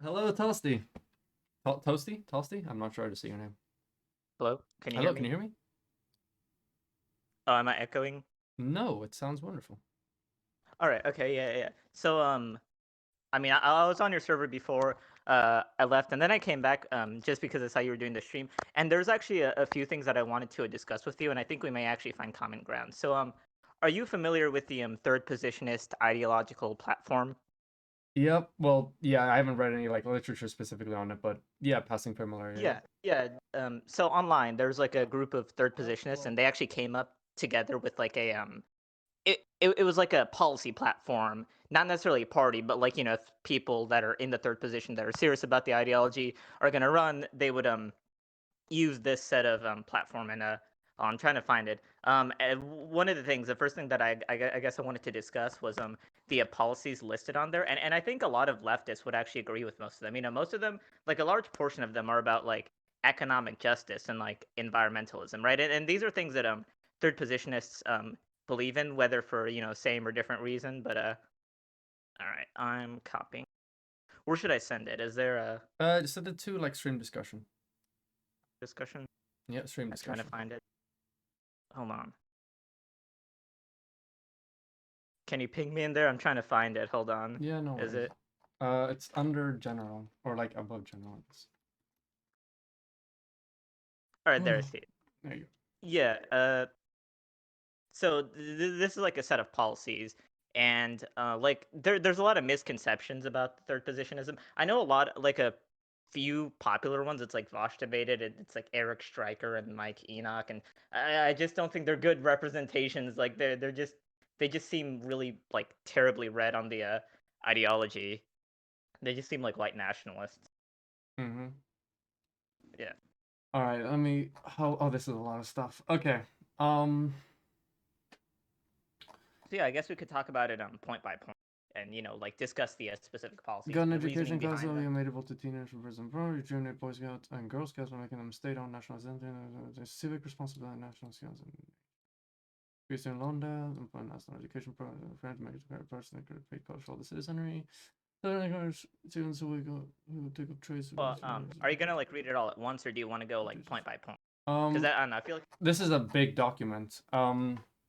Hello, Toasty. Toasty? Toasty? I'm not sure how to say your name. Hello, can you hear Hello, can me? you hear me? Oh, am I echoing? No, it sounds wonderful. All right, okay, yeah. So, I mean, I was on your server before I left, and then I came back just because I saw you were doing the stream. And there's actually a few things that I wanted to discuss with you, and I think we may actually find common ground. So, are you familiar with the third positionist ideological platform? Yep. Well, yeah, I haven't read any like literature specifically on it, but yeah, passing familiarity. Yeah. So online, there's like a group of third positionists, and they actually came up together with like a it was like a policy platform, not necessarily a party, but like if people that are in the third position that are serious about the ideology are going to run, they would use this set of platform. And I'm trying to find it. And one of the things, the first thing that I guess I wanted to discuss was the policies listed on there, and I think a lot of leftists would actually agree with most of them. Most of them, like a large portion of them, are about like economic justice and like environmentalism, right? And these are things that third positionists believe in, whether for same or different reason. But all right, I'm copying. Where should I send it? Is there a Just send it to like stream discussion. discussion? Yeah, stream I'm trying to discussion. find it. Hold on. Can you ping me in there? I'm trying to find it. Hold on. Yeah, no Is worries. it? It's under general or like above general. All right, there I see it. There you Yeah. So this is like a set of policies, and like there's a lot of misconceptions about the third positionism. I know a lot, like a few popular ones. It's like Vosh debated. It's like Eric Stryker and Mike Enoch, and I just don't think they're good representations. Like they just seem really like terribly red on the ideology. They just seem like white nationalists. go. Mm-hmm. Yeah. All right, let me. Oh, this is a lot of stuff. Okay. Um, So yeah, I guess we could talk about it point by point, and like discuss the specific policies Gun and the reasoning education behind council them. made available to teenagers from prison pro, junior Boy Scouts and Girl Scouts by making them state-owned national civic responsibility national scouts and Christian loan and national education program, French major person that could pay cost for all the citizenry. Students who took up trades. Well, are you gonna like read it all at once, or do you want to go like point by point? Because Um, I don't know. I feel like this is a big document.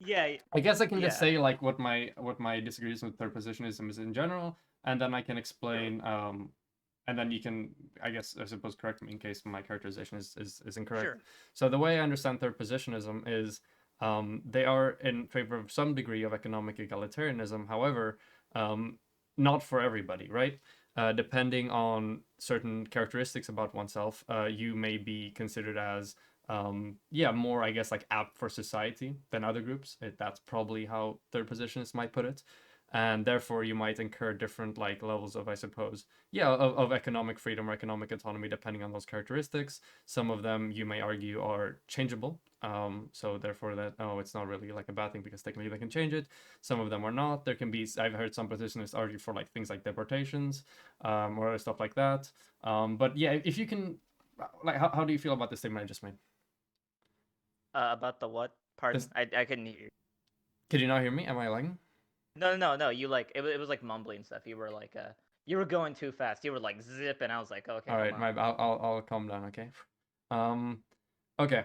yeah, I guess I can just yeah. say like what my disagreements with third positionism is in general, and then I can explain. And then you can, I suppose, correct me in case my characterization is incorrect. Sure. So the way I understand third positionism is they are in favor of some degree of economic egalitarianism. However, um, not for everybody, right? Depending on certain characteristics about oneself, you may be considered as yeah, more I guess like apt for society than other groups. That's probably how third positionists might put it, and therefore you might incur different like levels of, I suppose, yeah, of economic freedom or economic autonomy depending on those characteristics. Some of them you may argue are changeable, so therefore that, oh, it's not really like a bad thing because technically they can change it. Some of them are not. There can be, I've heard some positionists argue for like things like deportations, or other stuff like that. But yeah, if you can, like, how do you feel about the statement I just made? About the what? Pardon? This, I couldn't hear you. could you not hear me? Am I lagging? No. You like it was like mumbling stuff. You were like you were going too fast. You were like zip, and I was like, okay, All hold right, on. I'll calm down, okay? Um, okay.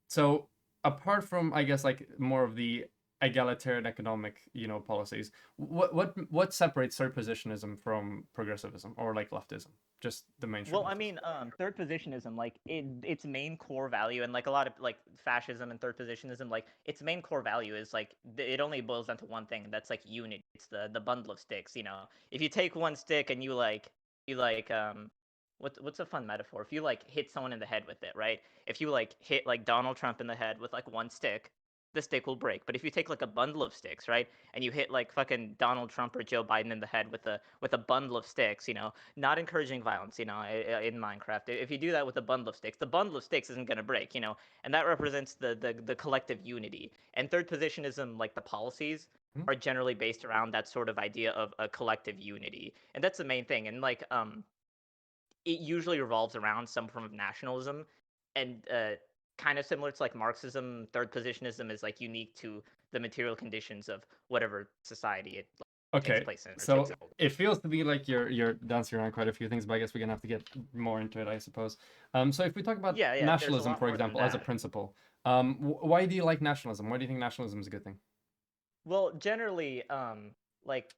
So apart from, I guess, like more of the egalitarian economic, policies, what separates third positionism from progressivism or like leftism? Just the mainstream Well, I leftism. mean, third positionism, like its main core value, and like a lot of like fascism and third positionism, like its main core value is like it only boils down to one thing, and that's like unity. It's the bundle of sticks. If you take one stick and you like what's a fun metaphor? If you like hit someone in the head with it, right? If you like hit like Donald Trump in the head with like one stick, the stick will break. But if you take like a bundle of sticks, right, and you hit like fucking Donald Trump or Joe Biden in the head with a bundle of sticks, not encouraging violence, in Minecraft. If you do that with a bundle of sticks, the bundle of sticks isn't going to break, and that represents the collective unity. And third positionism, like the policies, Hmm? are generally based around that sort of idea of a collective unity, and that's the main thing. And like it usually revolves around some form of nationalism, and kind of similar to like Marxism. Third positionism is like unique to the material conditions of whatever society it takes Okay, place in or takes so hold. it feels to me like you're dancing around quite a few things, but I guess we're gonna have to get more into it, I suppose. So if we talk about Yeah, yeah. There's a nationalism, lot for more than example, as a that. principle, why do you like nationalism? Why do you think nationalism is a good thing? Well, generally, like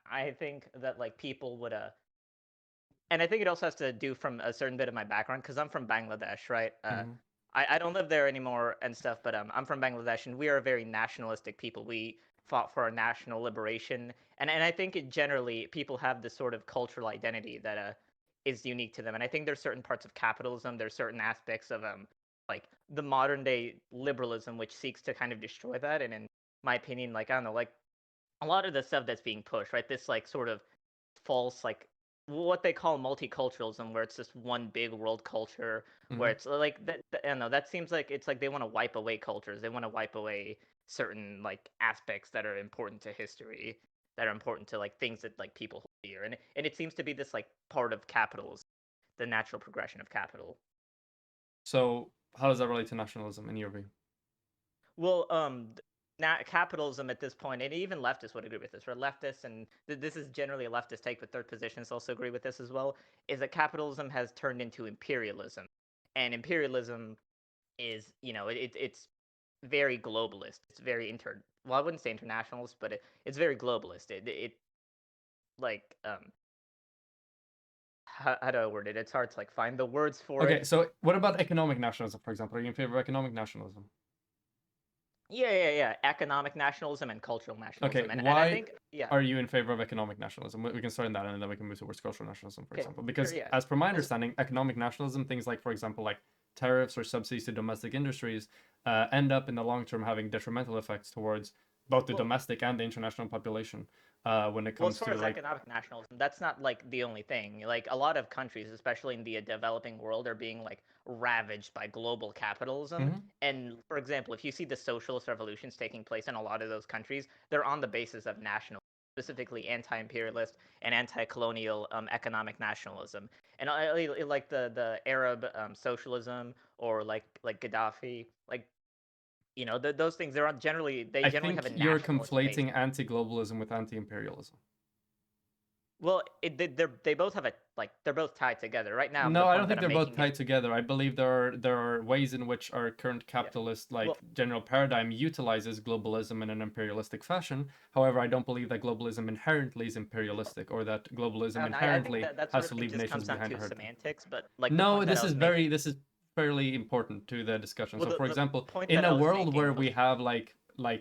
I think that like people would and I think it also has to do from a certain bit of my background because I'm from Bangladesh, right? Hmm. I don't live there anymore and stuff, but I'm from Bangladesh and we are a very nationalistic people. We fought for our national liberation, and I think it generally people have this sort of cultural identity that is unique to them. And I think there's certain parts of capitalism, there's certain aspects of like the modern day liberalism which seeks to kind of destroy that. And in my opinion, like I don't know, like a lot of the stuff that's being pushed, right? This like sort of false like what they call multiculturalism, where it's just one big world culture, where Hmm. it's like that. I don't know. That seems like it's like they want to wipe away cultures. They want to wipe away certain like aspects that are important to history, that are important to like things that like people hold dear, and it seems to be this like part of capitalism, the natural progression of capital. So how does that relate to nationalism in your view? Well, capitalism at this point, and even leftists would agree with this. Right, leftists, and this is generally a leftist take, but third positions also agree with this as well. Is that capitalism has turned into imperialism, and imperialism is, it's very globalist. It's very inter. Well, I wouldn't say internationalist, but it's very globalist. It like how do I word it? It's hard to like find the words for Okay, it. so what about economic nationalism, for example? Are you in favor of economic nationalism? Yeah, yeah, yeah. Economic nationalism and cultural Okay, nationalism, and I why think yeah. are you in favor of economic nationalism? We can start in that, and then we can move towards cultural nationalism, for Okay, example. sure, Because, yeah. as per my As understanding, economic nationalism, things like, for example, like tariffs or subsidies to domestic industries, end up in the long term having detrimental effects towards both the well, domestic and the international population when it Well, as comes far to as like. economic nationalism, that's not like the only thing. Like a lot of countries, especially in the developing world, are being like ravaged by global capitalism. Mhm. And for example, if you see the socialist revolutions taking place in a lot of those countries, they're on the basis of national, specifically anti-imperialist and anti-colonial economic nationalism. And like the Arab socialism or like Gaddafi, like those things, they I generally have think a you're nationalist base. conflating anti-globalism with anti-imperialism. Well, they both have a like they're both tied together. Right now, the No, I don't point think that I'm they're both making is tied together. I believe there are ways in which our current yeah. capitalist like Well, general paradigm utilizes globalism in an imperialistic fashion. However, I don't believe that globalism inherently is imperialistic or that globalism and I think inherently that that sort has of to thing leave just nations comes down behind or to hurt them. semantics. But like the No, point that this I is was making, fairly important to the discussion. well, So, for the example, point in that a I was world where making was we have like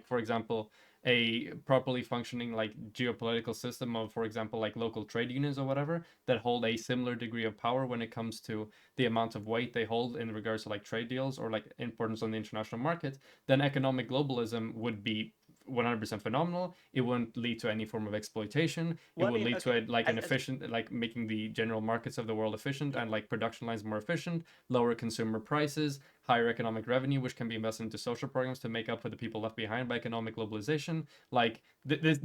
for example a properly functioning like geopolitical system of, for example, like local trade unions or whatever that hold a similar degree of power when it comes to the amount of weight they hold in regards to like trade deals or like importance on the international market, then economic globalism would be 100% phenomenal. It wouldn't lead to any form of exploitation. It well, I would mean, lead to okay, like an efficient, like making the general markets of the world efficient yeah, and like production lines more efficient, lower consumer prices, higher economic revenue, which can be invested into social programs to make up for the people left behind by economic globalization. Like these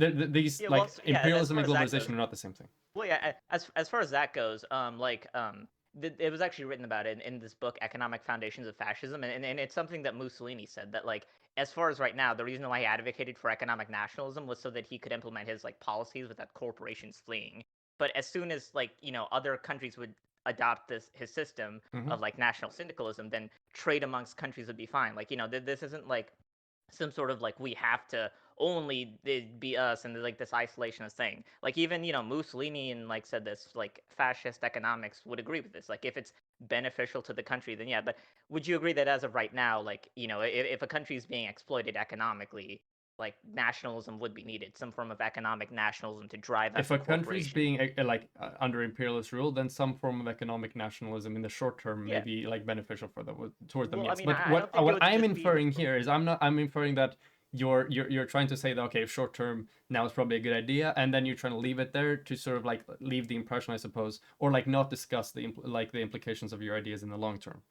yeah. Well, like yeah. As imperialism far and as that globalization goes, are not the same thing. well, yeah. As far as that goes, it was actually written about it in this book, Economic Foundations of Fascism, and it's something that Mussolini said that like as far as right now, the reason why he advocated for economic nationalism was so that he could implement his like policies without corporations fleeing. But as soon as like other countries would adopt this his system Mm-hmm. of like national syndicalism, then trade amongst countries would be fine. Like this isn't like some sort of like we have to only be us and like this isolationist thing. Like even Mussolini and like said this like fascist economics would agree with this. Like if it's beneficial to the country, then yeah. But would you agree that as of right now, like if a country is being exploited economically, like nationalism would be needed, some form of economic nationalism to drive out If the a country's corporation? being under imperialist rule, then some form of economic nationalism in the short term may Yeah. be like beneficial for towards them. Well, I Yes, mean, but I don't think it what would I'm just be the inferring here is I'm inferring that you're trying to say that okay, short term now is probably a good idea, and then you're trying to leave it there to sort of like leave the impression, I suppose, or like not discuss the implications of your ideas in the long term.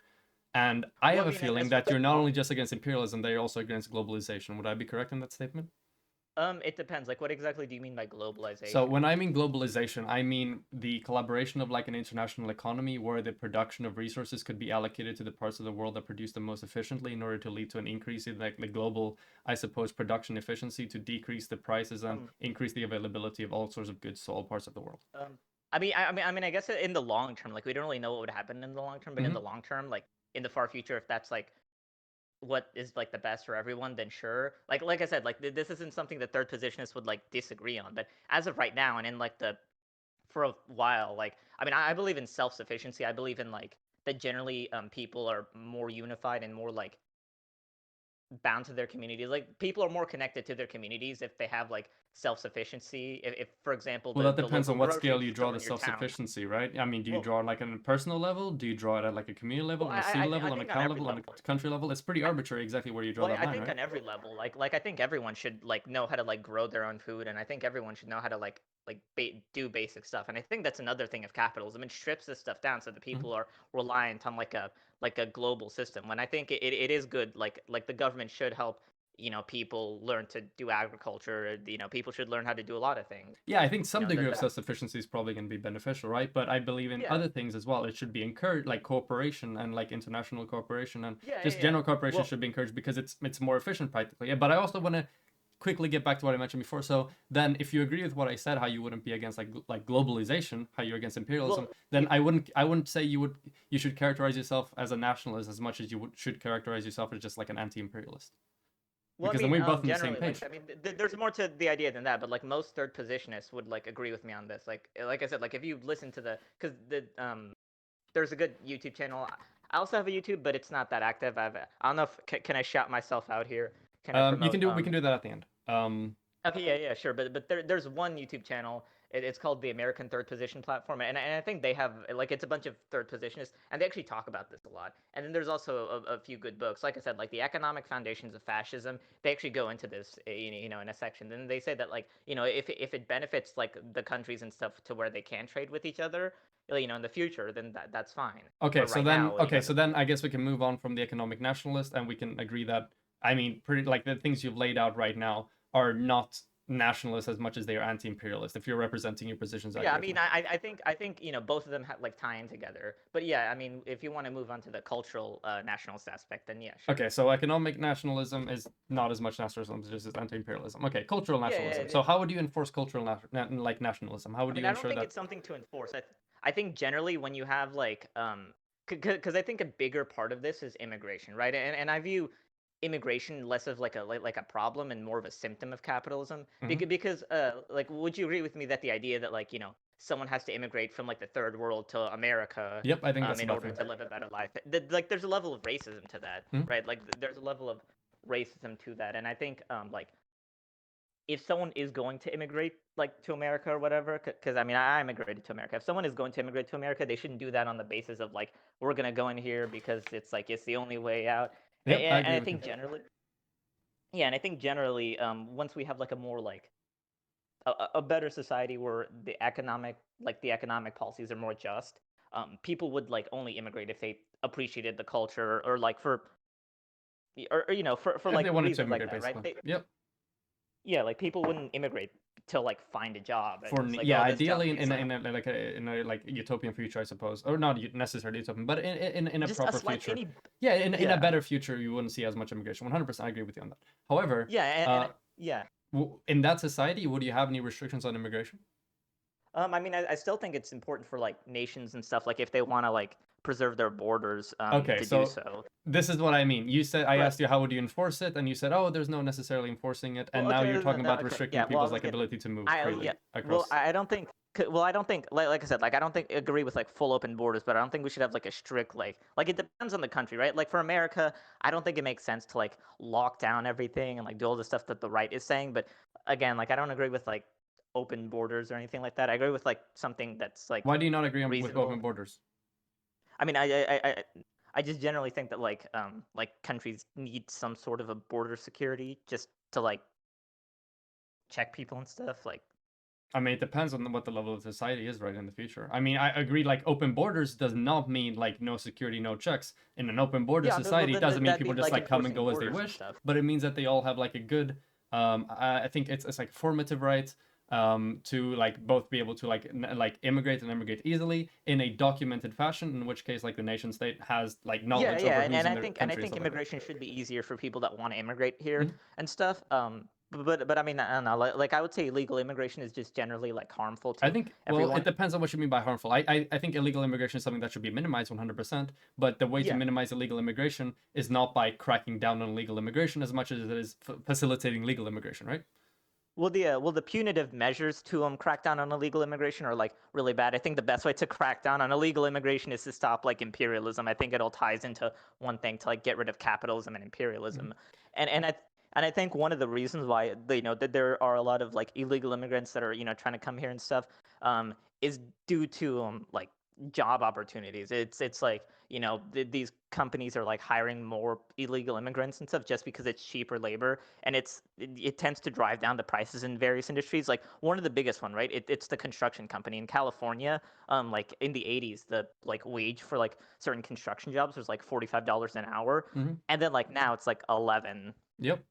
And I well, have I a mean, feeling as far that you're not only just against imperialism, they're also against globalization. Would I be correct in that statement? It depends. Like, what exactly do you mean by So globalization? when I mean globalization, I mean the collaboration of like an international economy where the production of resources could be allocated to the parts of the world that produce them most efficiently in order to lead to an increase in like the global, I suppose, production efficiency to decrease the prices and Um, increase the availability of all sorts of goods to all parts of the world. I guess in the long term, like we don't really know what would happen in the long term, but in Mm-hmm. the long term, like in the far future, if that's like what is like the best for everyone, then sure. Like I said, like this isn't something that third positionists would like disagree on, but as of right now, and in like the for a while, like I believe in self sufficiency. I believe in like that generally people are more unified and more like bound to their communities. Like people are more connected to their communities if they have like self sufficiency. If for example Well, that the depends local on what grocery scale you draw store the in your town. self-sufficiency, right? I mean, do you Well, draw it like on a personal level? Do you draw it at like a community level, well, on a city I level, on a think on town every level, on level. a country level? It's pretty I, arbitrary exactly where you draw Well, that I line, think right? on every level, like I think everyone should like know how to like grow their own food, and I think everyone should know how to do basic stuff. And I think that's another thing of capitalism. It strips this stuff down so that Mm-hmm. people are reliant on like a global system. When I think it is good, like the government should help people learn to do agriculture. People should learn how to do a lot of things. Yeah, I think You some know degree that of that self-sufficiency is probably going to be beneficial, right? But I believe in yeah other things as well. It should be encouraged, like cooperation and like international cooperation and just yeah. general cooperation Well, should be encouraged because it's more efficient practically. Yeah, but I also want to quickly get back to what I mentioned before. So then, if you agree with what I said, how you wouldn't be against like globalization, how you're against imperialism, well, then I wouldn't say you should characterize yourself as a nationalist as much as should characterize yourself as just like an anti-imperialist Well, because then we're both on the same generally, like, page. there's more to the idea than that, but like most third positionists would like agree with me on this. Like I said, like if you listen to because there's a good YouTube channel. I also have a YouTube, but it's not that active. I don't know if can I shout myself out here? Can I You can promote? do we can do that at the end. Okay, yeah, sure. But there's one YouTube channel. It's called the American Third Position Platform, and I think they have like it's a bunch of third positionists, and they actually talk about this a lot. And then there's also a few good books, like I said, like the Economic Foundations of Fascism. They actually go into this, in a section. Then they say that like if it benefits like the countries and stuff to where they can trade with each other, in the future, then that's fine. Okay, But so right then now, okay, so then I guess we can move on from the economic nationalist, and we can agree that I mean, pretty like the things you've laid out right now are not nationalist as much as they are anti-imperialist. If you're representing your positions yeah, accurately. I think both of them have like tie in together. But yeah, I mean, if you want to move on to the cultural nationalist aspect, then yeah, sure. Okay, so economic nationalism is not as much nationalism as just anti-imperialism. Okay, cultural Yeah. nationalism. So how would you enforce cultural like nationalism? How would you I don't ensure think that? it's something to enforce. I think generally when you have like because I think a bigger part of this is immigration, right? And I view immigration less of like a problem and more of a symptom of capitalism. Mhm. Because like would you agree with me that the idea that like someone has to immigrate from like the third world to America Yep, I think that's in about order fair. to live a better life, like there's a level of racism to that, Mhm. right? Like there's a level of racism to that, and I think like if someone is going to immigrate like to America or whatever, because I immigrated to America. If someone is going to immigrate to America, they shouldn't do that on the basis of like we're gonna go in here because it's like it's the only way out. Yep, I And agree I with you. think generally, yeah, and I think generally, once we have like a more like a better society where the economic policies are more just, people would like only immigrate if they appreciated the culture or like or for If like they wanted to reasons like immigrate, that, right? basically. Yep. Yeah, like people wouldn't immigrate to like find a job and For it's like, yeah, oh, this job ideally pays in a like utopian future, I suppose, or not necessarily utopian, but in a just a proper slight future. any Yeah, in a yeah better future, you wouldn't see as much immigration. 100%, I agree with you on that. However, yeah uh, yeah. in that society, would you have any restrictions on immigration? I still think it's important for like nations and stuff like if they want to like preserve their borders Okay, to do so so. this is what I mean. You said I But asked you how would you enforce it, and you said, "Oh, there's no necessarily enforcing it," and now you're talking about Okay, restricting yeah. Well, I people's was like getting ability to move I yeah. freely Well, across. I don't think. I don't think, like I said, like I don't think agree with like full open borders, but I don't think we should have like a strict like it depends on the country, right? Like for America, I don't think it makes sense to like lock down everything and like do all the stuff that the right is saying. But again, like I don't agree with like open borders or anything like that. I agree with like something that's like Why do you not agree with reasonable. open borders? I mean, I just generally think that like countries need some sort of a border security just to like check people and stuff. Like, I mean, it depends on what the level of society is right in the future. I mean, I agree. Like open borders does not mean like no security, no checks. In an open border yeah, well, society, it then doesn't mean that'd people be just like like come and enforcing go as they borders and wish. stuff. But it means that they all have like a good I think it's like formative right to like both be able to like immigrate and immigrate easily in a documented fashion. In which case, like the nation state has like Yeah, knowledge yeah, over and, who's and in I their think and I country and think stuff like that. immigration should be easier for people that want to immigrate here Mhm. and stuff. But I mean, I don't know. Like I would say, illegal immigration is just generally like harmful I to think, well, it everyone. depends on what you mean by harmful. I think illegal immigration is something that should be minimized 100%. But the way to Yeah. minimize illegal immigration is not by cracking down on illegal immigration as much as it is facilitating legal immigration, right? Will the punitive measures to crack down on illegal immigration are like really bad? I think the best way to crack down on illegal immigration is to stop like imperialism. I think it all ties into one thing to like get rid of capitalism and Mm-hmm. imperialism. And and I and I think one of the reasons why that there are a lot of like illegal immigrants that are trying to come here and stuff is due to like job opportunities. It's like these companies are like hiring more illegal immigrants and stuff just because it's cheaper labor, and it tends to drive down the prices in various industries. Like one of the biggest one, right? It's the construction company in California. Like in the 80s, the like wage for like certain construction jobs was like $45 an hour, Mm-hmm. and then like now it's like 11. Yep.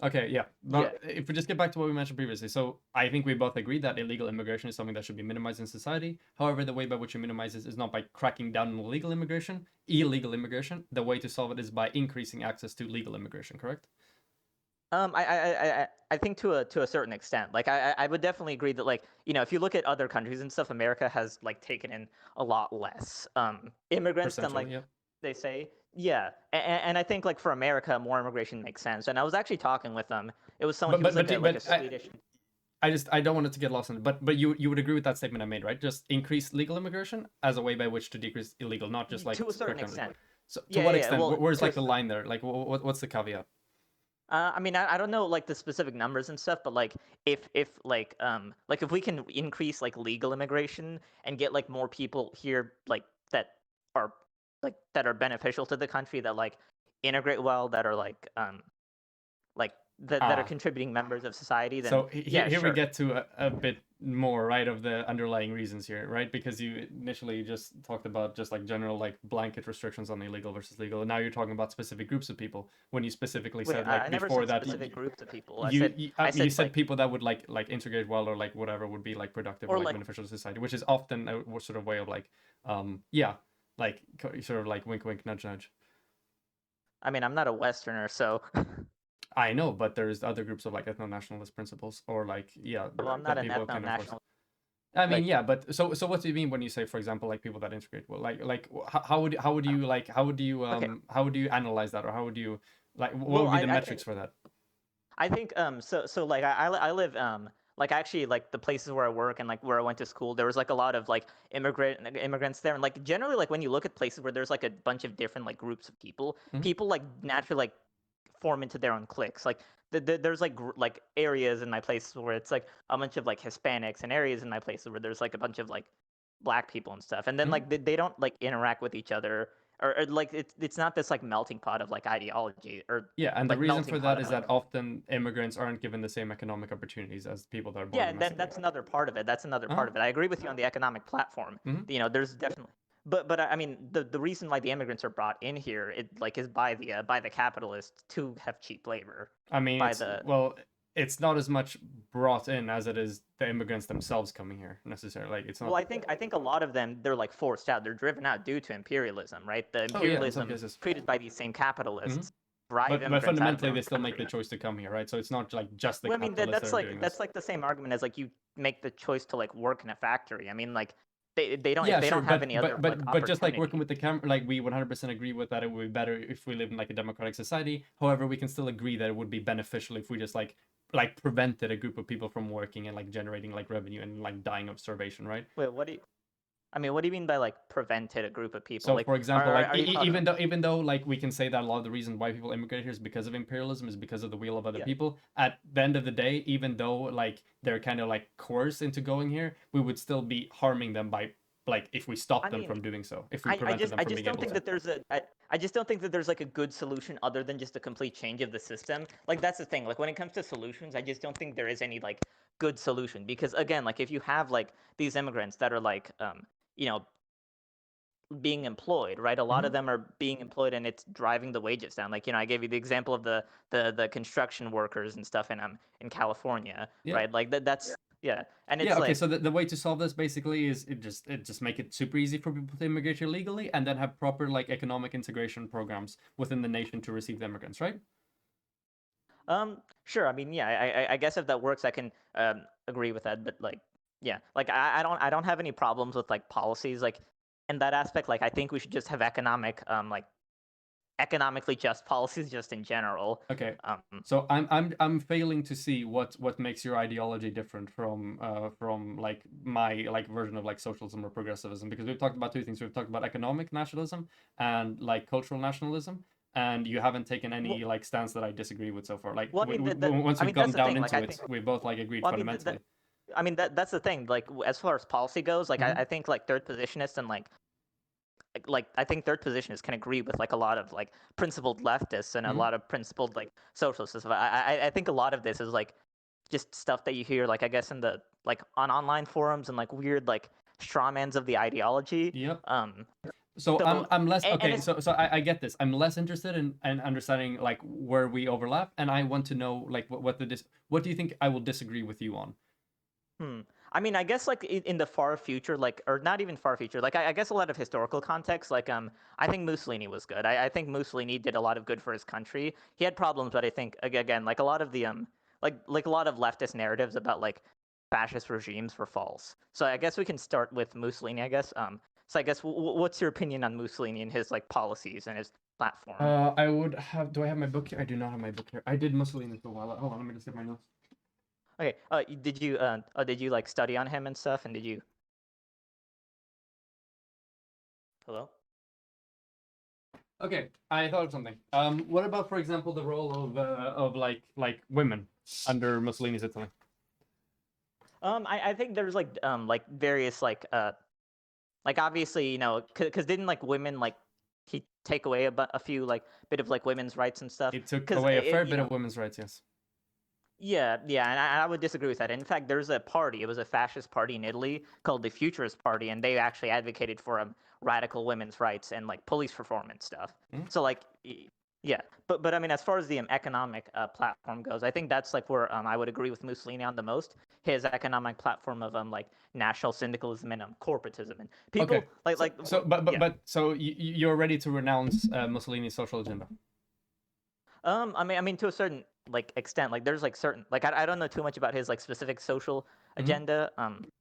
Okay, yeah. Yeah. But if we just get back to what we mentioned previously, so I think we both agree that illegal immigration is something that should be minimized in society. However, the way by which you minimize this is not by cracking down on illegal immigration, illegal immigration. The way to solve it is by increasing access to legal immigration, correct? I think to a certain extent, like I would definitely agree that like if you look at other countries and stuff, America has like taken in a lot less immigrants than Percentually, like yeah. they say. Yeah, and I think like for America, more immigration makes sense. And I was actually talking with It was someone. But He was but like but a but Swedish. I don't want it to get lost in it. But you would agree with that statement I made, right? Just increase legal immigration as a way by which to decrease illegal, not just like To a certain crack down. extent. So to Yeah, what yeah, yeah. extent? Well, Where's to like the line there? Like what's the caveat? I mean, I don't know like the specific numbers and stuff, but like if like if we can increase like legal immigration and get like more people here like that are that are beneficial to the country, that like integrate well, that are like that are Ah, contributing members of society, then so yeah, here we sure. get to a bit more, right, of the underlying reasons here, right? Because you initially just talked about just like general like blanket restrictions on illegal versus legal, and now you're talking about specific groups of people when you specifically Wait, said I like never before said that specific groups of people. you I you said said like people that would like integrate well or like whatever would be like productive or or like like beneficial to society, which is often a sort of way of like yeah, like sort of like wink wink nudge nudge. I mean, I'm not a Westerner, so I know, but there's other groups of like ethno nationalist principles or like yeah well, I'm not that an people ethno can enforce. national. I mean, Like, yeah, but so what do you mean when you say, for example, like people that integrate well, how would you like okay, how would you analyze that or how would you like what well, would be the I metrics think for that? so like I live like actually like the places where I work and like where I went to school, there was like a lot of like immigrants there, and like generally like when you look at places where there's like a bunch of different like groups of people, Hmm. people like naturally like form into their own cliques. Like there's like like areas in my place where it's like a bunch of like Hispanics, and areas in my places where there's like a bunch of like black people and stuff. And then Hmm. like they don't like interact with each other, or like it's not this like melting pot of like ideology, or Yeah, and the like reason melting for pot that of is like that often immigrants aren't given the same economic opportunities as people that are born yeah, domestically. that's another part of it. That's another Uh-huh. part of it. I agree with you on the economic platform. Hmm. There's definitely, but I mean, the reason why the immigrants are brought in here, it like is by the capitalists to have cheap labor, I mean, by it's the well, it's not as much brought in as it is the immigrants themselves coming here necessarily. Like it's well, not. I think a lot of them, they're like forced out. They're driven out due to imperialism, right? The Oh yeah, in some imperialism cases. created by these same Hmm. capitalists drive But immigrants out of fundamentally their they own still make country. the choice to come here, right? So it's not like just the Well, I mean, capitalists that are doing that's this. like the same argument as like you make the choice to like work in a factory. I mean, like they don't, if Yeah, they sure, don't have any other like but just like working opportunity. with the camera, like we 100% agree with that. It would be better if we live in like a democratic society. However, we can still agree that it would be beneficial if we just like prevented a group of people from working and like generating like revenue and like dying of starvation, right? Wait, I mean, what do you mean by like prevented a group of people? So, Like, for example, like are you talking? even though like we can say that a lot of the reason why people immigrate here is because of imperialism, is because of the will of other Yeah, people. At the end of the day, even though like they're kind of like coerced into going here, we would still be harming them by like if we stop I them mean, from doing so, if we prevented them I from just being don't able think to. that I just don't think that there's like a good solution other than just a complete change of the system. Like that's the thing. Like when it comes to solutions, I just don't think there is any like good solution, because again, like if you have like these immigrants that are like you know being employed, right? A lot of Hmm. them are being employed, and it's driving the wages down. Like, I gave you the example of the construction workers and stuff in California, Yeah. right? Like that's yeah, and Yeah, it's okay, like so the way to solve this basically is it just make it super easy for people to immigrate here legally and then have proper like economic integration programs within the nation to receive the immigrants, right? sure. I mean, yeah, I guess if that works, I can agree with that. But like, yeah, like I don't have any problems with like policies like in that aspect. Like, I think we should just have like economically just policies just in general. Okay. Um, So I'm failing to see what makes your ideology different from like my like version of like socialism or progressivism, because we've talked about two things. We've talked about economic nationalism and like cultural nationalism, and you haven't taken any well, like stance that I disagree with so far. Like well, I mean, once I we've mean gone that's the down thing. Like, into I it, think. we both like agreed Well, I mean, fundamentally. that's the thing. Like, as far as policy goes, like Hmm. I think like third positionists and like I think third positionists can agree with like a lot of like principled leftists and a Hmm. lot of principled like socialists. I think a lot of this is like just stuff that you hear like I guess in the like on online forums and like weird like strawmans of the ideology. Yep. Um, So so I'm less and okay. it's So I get this. I'm less interested in understanding like where we overlap, and I want to know like what do you think I will disagree with you on? Hmm. I mean, I guess like in the far future, like or not even far future, like I guess a lot of historical context. Like I think Mussolini was good. I think Mussolini did a lot of good for his country. He had problems, but I think again, like a lot of the like a lot of leftist narratives about like fascist regimes were false. So I guess we can start with Mussolini. I guess. So I guess what's your opinion on Mussolini and his like policies and his platform? I would have. Do I have my book here? I do not have my book here. I did Mussolini for a while. Hold on, let me just get my notes. Okay. Did you like study on him and stuff? And did you? Hello. Okay, I thought of something. What about, for example, the role of like women under Mussolini's Italy? I think there's like various like obviously because didn't like women like he take away a few like bit of like women's rights and stuff It took because away a it fair bit of women's rights. Yes. yeah, and I would disagree with that. In fact, there's a party. It was a fascist party in Italy called the Futurist Party, and they actually advocated for radical women's rights and like police reform and stuff. Hmm? So like, yeah, but I mean, as far as the economic platform goes, I think that's like where I would agree with Mussolini on the most. His economic platform of like national syndicalism and corporatism and Okay. people yeah. So you're ready to renounce Mussolini's social agenda? I mean, to a certain like extent, like there's like certain like I don't know too much about his like specific social Hmm. agenda.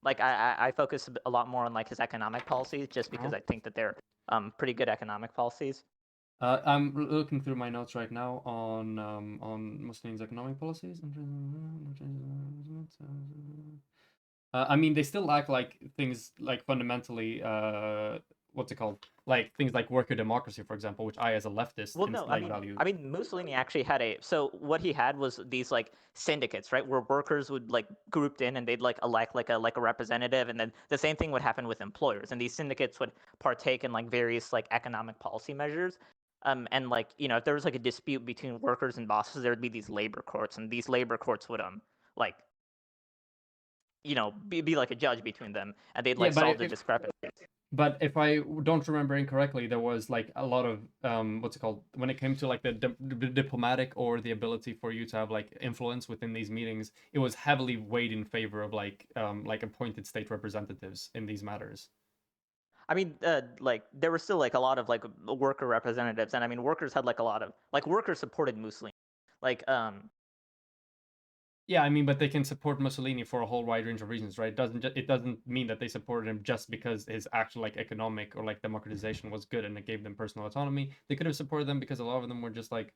Like I focus a lot more on like his economic policies, just because Oh. I think that they're pretty good economic policies. I'm looking through my notes right now on Mussolini's economic policies. I mean, they still lack like things like fundamentally, what's it called? Like things like worker democracy, for example, which I, as a leftist, Well, no, like value. I mean, Mussolini actually had so what he had was these like syndicates, right, where workers would like grouped in and they'd like elect like a representative, and then the same thing would happen with employers, and these syndicates would partake in like various like economic policy measures. And like if there was like a dispute between workers and bosses, there would be these labor courts, and these labor courts would like be like a judge between them, and they'd Yeah, like but solve the discrepancies. if I don't remember incorrectly, there was like a lot of what's it called, when it came to like the diplomatic or the ability for you to have like influence within these meetings. It was heavily weighed in favor of like appointed state representatives in these matters. I mean, like there were still like a lot of like worker representatives, and I mean, workers had like a lot of like workers supported Mussolini, like Yeah, I mean, but they can support Mussolini for a whole wide range of reasons, right? It doesn't mean that they supported him just because his actual like economic or like democratization was good and it gave them personal autonomy. They could have supported them because a lot of them were just like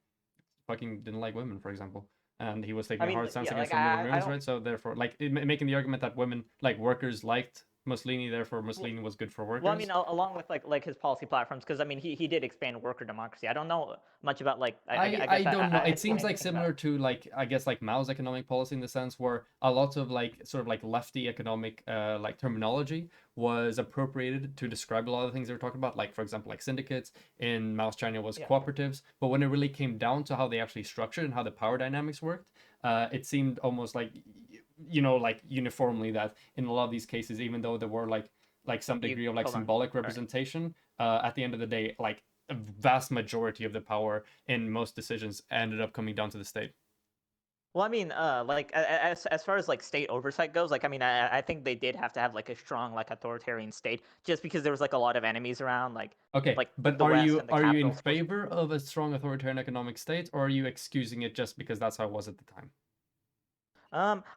fucking didn't like women, for example, and he was taking I a mean, hard stance yeah, against like I women's don't. rights. So therefore, like making the argument that women like workers liked Mussolini, therefore Well, Mussolini was good for well, I mean, workers. along with like his policy platforms, because I mean, he did expand worker democracy. I don't know much about like I I I guess don't know. I It haven't seen seems like anything about. similar to like I guess like Mao's economic policy in the sense where a lot of like sort of like lefty economic like terminology was appropriated to describe a lot of things they were talking about. Like for example, like syndicates in Mao's China was Yeah. cooperatives, but when it really came down to how they actually structured and how the power dynamics worked, it seemed almost like like uniformly that in a lot of these cases, even though there were like like some You degree of like hold on. symbolic Sorry. representation, at the end of the day, like a vast majority of the power in most decisions ended up coming down to the state. Well, I mean, like as far as like state oversight goes, like I mean, I think they did have to have like a strong like authoritarian state, just because there was like a lot of enemies around, Okay, like but the West and the are you in capital supposed. favor of a strong authoritarian economic state, or are you excusing it just because that's how it was at the time?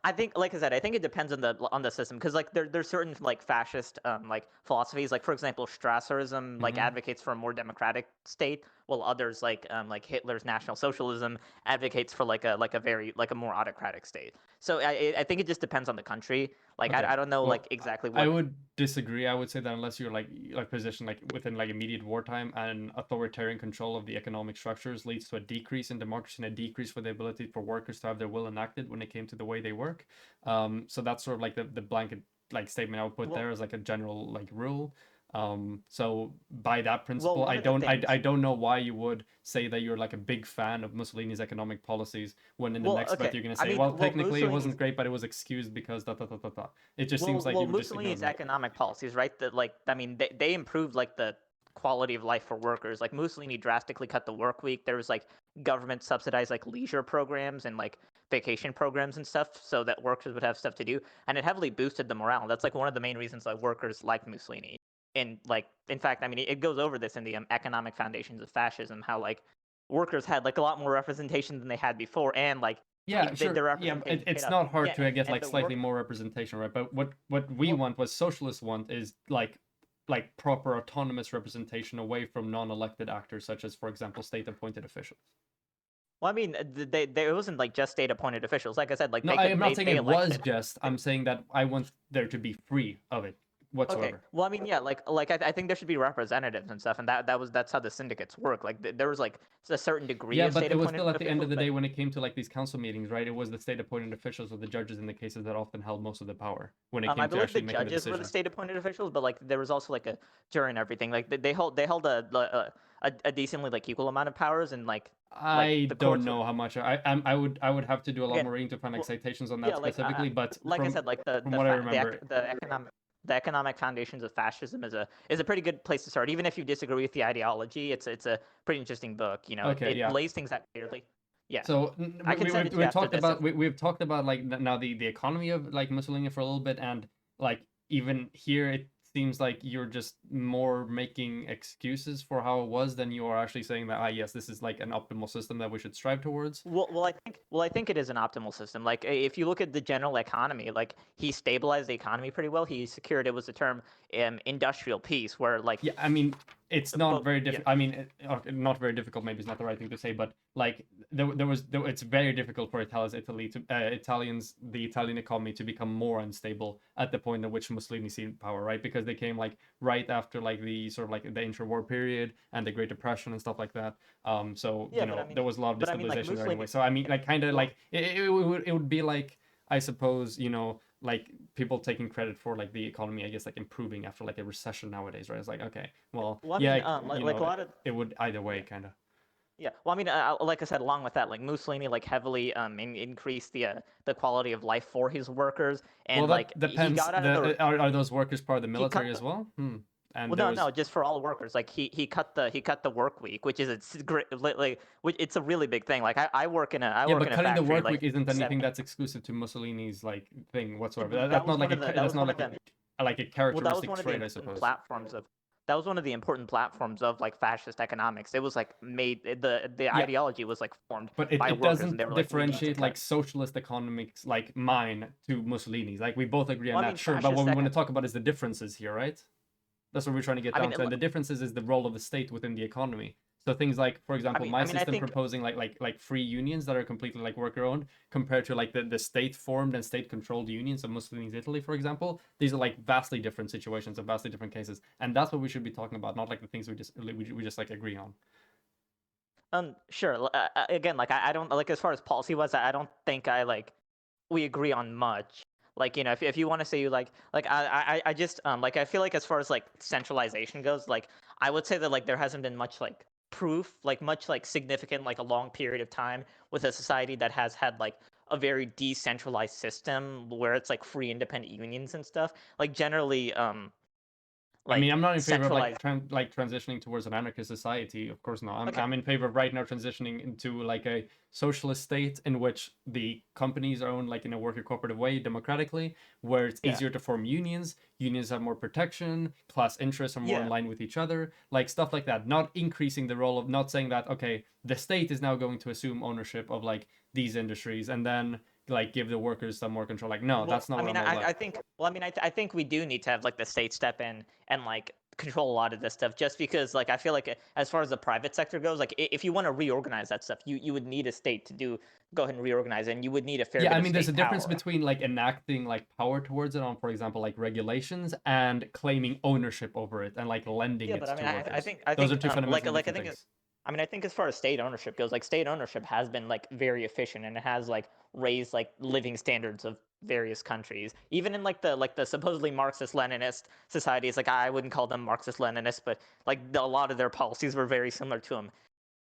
I think, like I said, I think it depends on the system, because like there's certain like fascist like philosophies, like for example, Strasserism like Mm-hmm. advocates for a more democratic state, while others like Hitler's National Socialism advocates for like a very like a more autocratic state. So I think it just depends on the country. Like Okay. I don't know Well, like exactly I what. would disagree. I would say that unless you're like positioned like within like immediate wartime, and authoritarian control of the economic structures leads to a decrease in democracy and a decrease for the ability for workers to have their will enacted when it came to the way they work. So that's sort of like the blanket like statement I would put Well, there as like a general like rule. So by that well, principle, one of the I things. don't know why you would say that you're like a big fan of Mussolini's economic policies when in the Well, next breath okay. you're gonna I say, mean, well, well, technically it Mussolini's wasn't great, but it was excused because da da da da da. It just seems like you would just ignore Mussolini's that. economic policies, right? That like I mean, they improved like the quality of life for workers. Like Mussolini drastically cut the work week. There was like government subsidized like leisure programs and like vacation programs and stuff, so that workers would have stuff to do, and it heavily boosted the morale. That's like one of the main reasons like workers liked Mussolini. And like, in fact, I mean, it goes over this in the economic foundations of fascism, how like workers had like a lot more representation than they had before, and like Yeah, their sure. Yeah, representation paid it's off. not hard Yeah, to I guess and like the slightly work. more representation, right? But what we Well, want, what socialists want, is like proper autonomous representation away from non-elected actors, such as, for example, state-appointed officials. Well, I mean, it wasn't like just state appointed officials. Like I said, like No, I am not saying they it was elected. just. I'm saying that I want there to be free of it Okay. whatsoever. Well, I mean, yeah, I think there should be representatives and stuff, and that's how the syndicates work. Like there was like a certain degree Yeah, of but state it was appointed still at the end of officials, the but day when it came to like these council meetings, right? It was the state-appointed officials or the judges in the cases that often held most of the power when it I came to believe the actually making the judges were the decision. state appointed officials, but like there was also like a jury and everything. Like they held a decently like equal amount of powers, and like I the don't courts were. know how much I would have to do a lot Again, more reading to find like well, citations on that yeah, specifically, but like I from said, like from what I remember, the economic foundations of fascism is a pretty good place to start. Even if you disagree with the ideology, it's a pretty interesting book. You know, okay, it yeah. lays things out clearly. Yeah, So I can send it to you we've after talked this. about we've talked about like now the economy of like Mussolini for a little bit, and like even here it seems like you're just more making excuses for how it was than you are actually saying that, ah, yes, this is like an optimal system that we should strive towards. I think it is an optimal system. Like if you look at the general economy, like he stabilized the economy pretty well. He secured, it was the term, industrial peace, where like Yeah, I mean, it's not both. very Yeah, difficult. I mean, not very difficult. Maybe it's not the right thing to say, but like it's very difficult for Italians, the Italian economy to become more unstable at the point at which Mussolini seized power, right? Because they came like right after like the sort of like the interwar period and the Great Depression and stuff like that. So yeah, but I there mean, was a lot of like destabilization there anyway. Mussolini. So I mean, like kind of Well, like it would be like, I suppose, like people taking credit for like the economy, I guess, like improving after like a recession nowadays, right? It's like, okay, well, well, I yeah, mean, like a lot of. it would either way, Yeah. kind of. Yeah, well, I mean, like I said, along with that, like Mussolini, like heavily increased the quality of life for his workers, Well, and like that he depends. got out of the. Are those workers part of the He military cut as the. well? Hmm. And Well, there no, was, no, just for all workers. Like he cut the work week, which is great. Like, which it's a really big thing. Like I yeah, work but in a cutting the factory. work Like week isn't anything 70. that's exclusive to Mussolini's like thing whatsoever. That That's was not one like of the. That that's was not one of them. like a Well, that was characteristic one of the trait, I important suppose. platforms of. That was one of the important platforms of like fascist economics. It was like made the Yeah, ideology was like formed but by it workers, and doesn't they were like, we need to differentiate like cut. socialist economics like mine to Mussolini's. Like we both agree on Well, I that, mean, sure. But what we want to talk about is the differences here, right? That's what we're trying to get I mean, down to. And the differences is the role of the state within the economy. So things like, for example, my I mean, I system think. proposing like free unions that are completely like worker owned compared to like the state formed and state controlled unions of Mussolini's Italy, for example. These are like vastly different situations and vastly different cases, and that's what we should be talking about, not like the things we just like agree on. Sure. Again, like I don't like, as far as policy was, I don't think I like we agree on much. Like, you know, if you want to say you like I just like I feel like as far as like centralization goes, like I would say that like there hasn't been much like proof, like much like significant like a long period of time with a society that has had like a very decentralized system where it's like free independent unions and stuff. Like generally, I mean, like I'm not in favor of centralized. like transitioning towards an anarchist society. Of course not. Okay, I'm in favor of right now transitioning into like a socialist state in which the companies are owned like in a worker cooperative way, democratically, where it's yeah, easier to form unions. Unions have more protection. Class interests are more in yeah. line with each other. Like stuff like that. Not increasing the role of not saying that okay, the state is now going to assume ownership of like these industries and then like give the workers some more control. Like no, Well, that's not I what mean, I'm all about. I think. Well, I mean, I think we do need to have like the state step in and like control a lot of this stuff, just because like I feel like as far as the private sector goes, like if you want to reorganize that stuff, you would need a state to do go ahead and reorganize it, and you would need a fair Yeah, bit I of mean, there's a state difference power. between like enacting like power towards it on, for example, like regulations and claiming ownership over it and like lending Yeah, it but I mean, to workers. I Those are think two fundamentally like I different think things. I mean, I think as far as state ownership goes, like state ownership has been like very efficient, and it has like raised like living standards of various countries. Even in like the supposedly Marxist Leninist societies, like I wouldn't call them Marxist Leninist, but like a lot of their policies were very similar to them,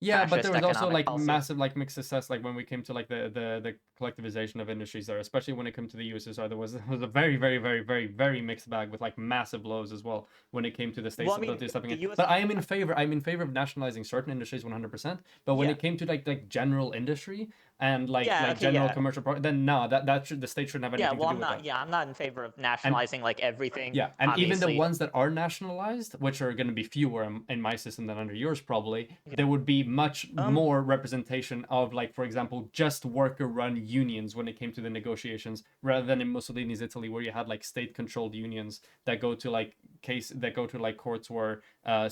Yeah, but there fascist was also economic like policies. massive like mixed success like when we came to like the collectivization of industries there, especially when it came to the USSR. There was a very mixed bag with like massive blows as well when it came to the Well, state's I mean, ability stepping the in. U.S. But I'm in favor of nationalizing certain industries 100%. But when Yeah, it came to like general industry and yeah, like okay, general yeah, commercial then no, that should the state shouldn't have yeah. anything to Well, do with that. I'm not in favor of And nationalizing like everything, yeah, and even the obviously. ones that are nationalized, which are going to be fewer in my system than under yours, probably, Yeah. there would be much Um, more representation of, like, for example, just worker-run unions when it came to the negotiations, rather than in Mussolini's Italy, where you had like state-controlled unions that go to like courts where appointed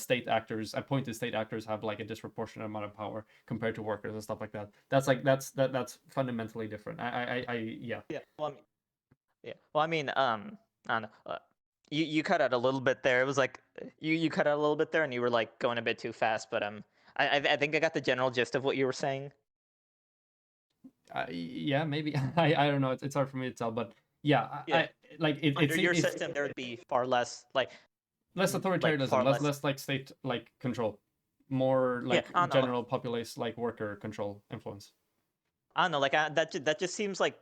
state actors, have like a disproportionate amount of power compared to workers and stuff like that. That's fundamentally different. Yeah. yeah. Well, I mean, yeah. Well, I mean, I don't know. You cut out a little bit there. It was like you cut out a little bit there, and you were like going a bit too fast. But I think I got the general gist of what you were saying. Yeah, maybe. I don't know. It's hard for me to tell, but yeah, Yeah. like Under your it's system, there would be far less less like authoritarianism, far less. less like state like control, more Yeah, like I don't know. general populace like worker control influence. I don't know. Like that just seems like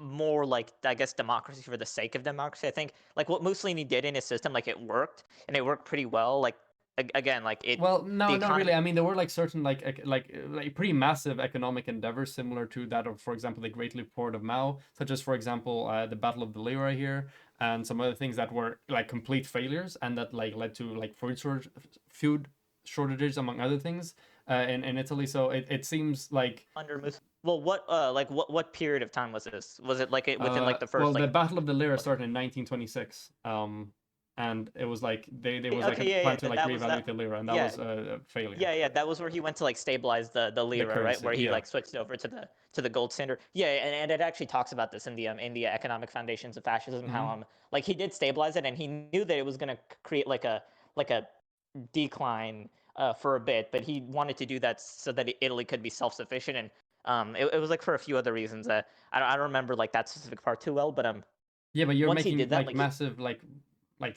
more like I guess democracy for the sake of democracy. I think like what Mussolini did in his system, like it worked and it worked pretty well. Like again, like Well, the no, not really. economy. I mean, there were like certain like pretty massive economic endeavors similar to that of, for example, the Great Leap Forward of Mao, such as, for example, the Battle of the Lira here, and some other things that were like complete failures and that like led to like food shortages among other things in Italy. So it seems like Under well, what period of time was this? Was it like it within like the well, first the like Battle of the Lira what? started in 1926. And it was like there was like a Okay, yeah, plan yeah, to like that was that. reevaluate the lira, and that Yeah, was a failure. yeah, that was where he went to like stabilize the The lira, right? currency, Where he yeah. like switched over to the gold standard. Yeah, and it actually talks about this in the economic foundations of fascism. How Hmm. like he did stabilize it, and he knew that it was gonna create like a decline for a bit, but he wanted to do that so that Italy could be self sufficient. And it was like for a few other reasons that I don't remember like that specific part too well, but Yeah, but you're once he making did that, like like he massive like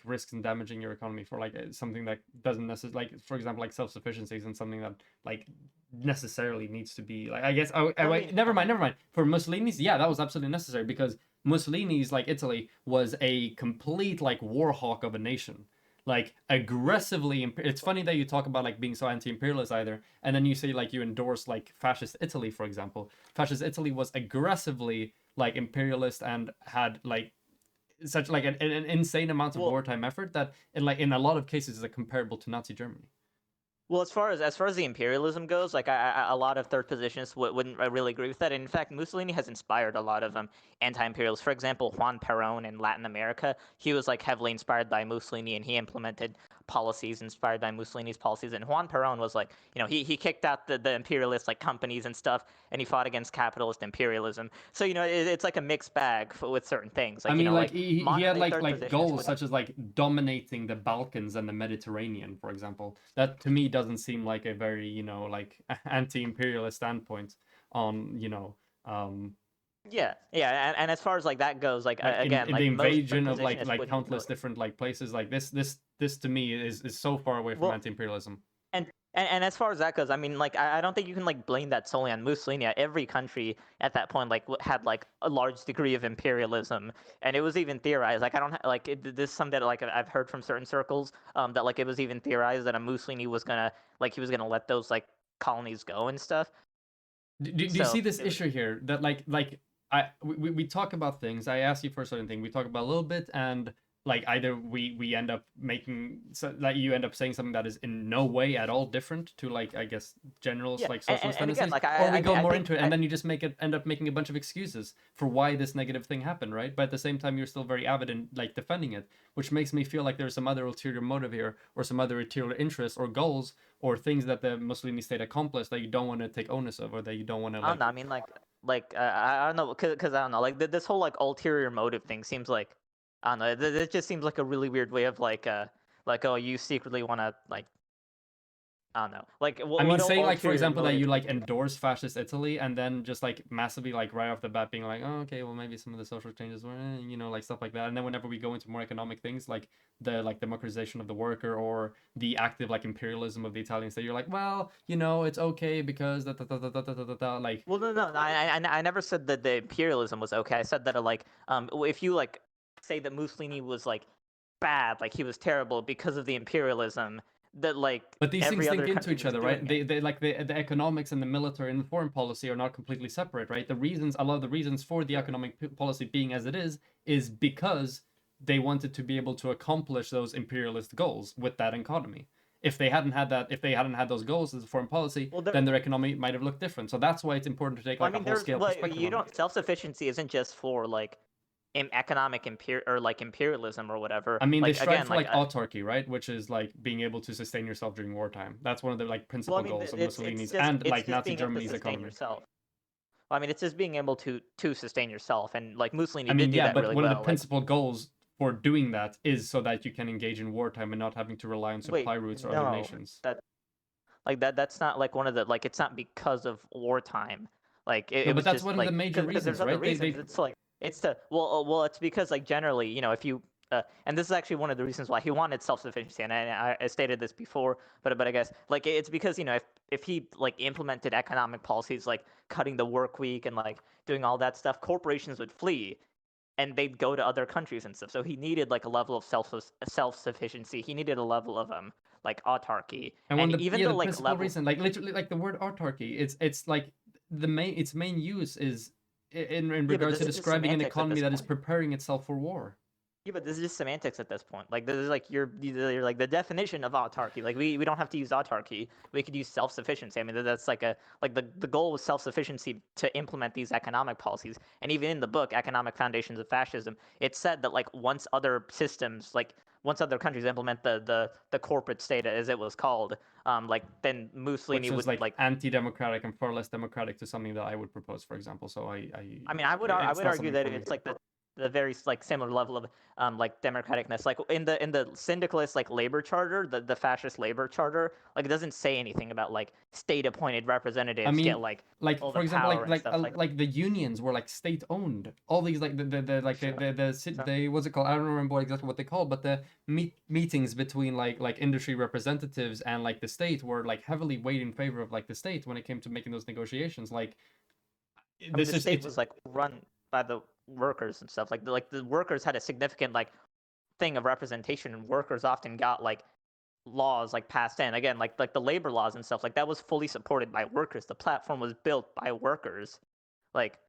risks and damaging your economy for like something that doesn't necessarily, like, for example, like self-sufficiency isn't something that like necessarily needs to be like, I guess, I wait, mean never mind. For Mussolini's, yeah, that was absolutely necessary, because Mussolini's like Italy was a complete like war hawk of a nation, like aggressively it's funny that you talk about like being so anti-imperialist either, and then you say like you endorse like fascist Italy, for example. Fascist Italy was aggressively like imperialist and had like such like an insane amount of well wartime effort that in a lot of cases is like comparable to Nazi Germany. Well, as far as the imperialism goes, like a lot of third positions wouldn't really agree with that. And in fact, Mussolini has inspired a lot of anti-imperialists. For example, Juan Perón in Latin America, he was like heavily inspired by Mussolini, and he implemented policies inspired by Mussolini's policies. And Juan Perón was like, he kicked out the imperialist like companies and stuff, and he fought against capitalist imperialism. So it's like a mixed bag with certain things. I Like mean, like like he modern had day third like positionists goals would. such as like dominating the Balkans and the Mediterranean, for example. That to me doesn't seem like a very like anti-imperialist standpoint on Yeah, and as far as like that goes, like like again, in the like most third invasion of positionists countless wouldn't. different like places. Like this to me is so far away from Well, anti-imperialism. And as far as that goes, I mean, like, I don't think you can like blame that solely on Mussolini. Every country at that point like had like a large degree of imperialism, and it was even theorized. Like, I don't like this is something that like I've heard from certain circles, that like it was even theorized that a Mussolini was gonna like he was gonna let those like colonies go and stuff. Do you So see this issue here that we talk about things, I ask you for a certain thing, we talk about a little bit, and like either we end up making so like you end up saying something that is in no way at all different to like I guess generals yeah, like and, socialist and again, tendencies, like or we go I more think into it and then you just make it end up making a bunch of excuses for why this negative thing happened, right? But at the same time you're still very avid in like defending it, which makes me feel like there's some other ulterior motive here or some other ulterior interests or goals or things that the Mussolini state accomplished that you don't want to take onus of or that you don't want to I don't know. like. I mean, I don't know, cause I don't know. Like this whole like ulterior motive thing seems like I don't know. It just seems like a really weird way of like oh you secretly want to like I don't know. Like I what mean, saying like for ulterior example that you motives could like you? endorse fascist Italy and then just like massively like right off the bat being like, oh, okay, well maybe some of the social changes were, like stuff like that. And then whenever we go into more economic things like the like democratization of the worker or the active like imperialism of the Italian state, you're like, well, it's okay because like. Well, no. I never said that the imperialism was okay. I said that if you like say that Mussolini was like bad, like he was terrible because of the imperialism that like But these things every link other into country each was other, right? doing it. They like the economics and the military and the foreign policy are not completely separate, right? The reasons, a lot of the reasons for the Sure. economic policy being as it is because they wanted to be able to accomplish those imperialist goals with that economy. If they hadn't had that, if they hadn't had those goals as a foreign policy, Well, there. then their economy might have looked different. So that's why it's important to take Well, I like a mean, whole there's scale well, perspective you on it. don't self sufficiency isn't just for like economic or like imperialism or whatever. I mean, they Like strive again, for like autarky, right? Which is like being able to sustain yourself during wartime. That's one of the like well, I principal mean, goals of it's Mussolini's just and like Nazi being able to Germany's sustain economy. yourself. Well, I mean, it's just being able to sustain yourself, and like Mussolini I did mean, do yeah, that but really one of the well. Like, principal goals for doing that is so that you can engage in wartime and not having to rely on wait, supply routes or other no, nations. that that's not like one of the like it's not because of wartime. Like No, it but was that's just one of the like major because there's reasons, other right? They reasons. they It's like it's to well it's because like generally if you and this is actually one of the reasons why he wanted self-sufficiency, and I stated this before, but I guess like it's because if he like implemented economic policies like cutting the work week and like doing all that stuff, corporations would flee and they'd go to other countries and stuff. So he needed like a level of self sufficiency. He needed a level of like autarky, and one and of the even yeah the the like principal level. reason, like literally like the word autarky, it's like its main use is in Yeah, but regards this to is just describing an semantics at economy this that is point. preparing itself for war. Yeah, but this is just semantics at this point. Like this is like you're like the definition of autarky. Like we don't have to use autarky. We could use self sufficiency. I mean that's like the goal was self sufficiency to implement these economic policies. And even in the book, Economic Foundations of Fascism, it said that like once other countries implement the corporate state as it was called, like then Which Mussolini is would like like. anti-democratic and far less democratic to something that I would propose, for example. So I mean, I it's would not argue something that for me. it's like the very like similar level of like democraticness. Like in the syndicalist like labor charter, the fascist labor charter, like it doesn't say anything about like state appointed I representatives get mean, like like all for the example, power and stuff like like the unions were like state owned. All these like the like sure. So they what's it called? I don't remember exactly what they called, but the meetings between like industry representatives and like the state were like heavily weighed in favor of like the state when it came to making those negotiations. Like I mean this the is state it's was like run by the workers and stuff like the workers had a significant like thing of representation, and workers often got like laws like passed in again like the labor laws and stuff like that was fully supported by workers. The platform was built by workers. Like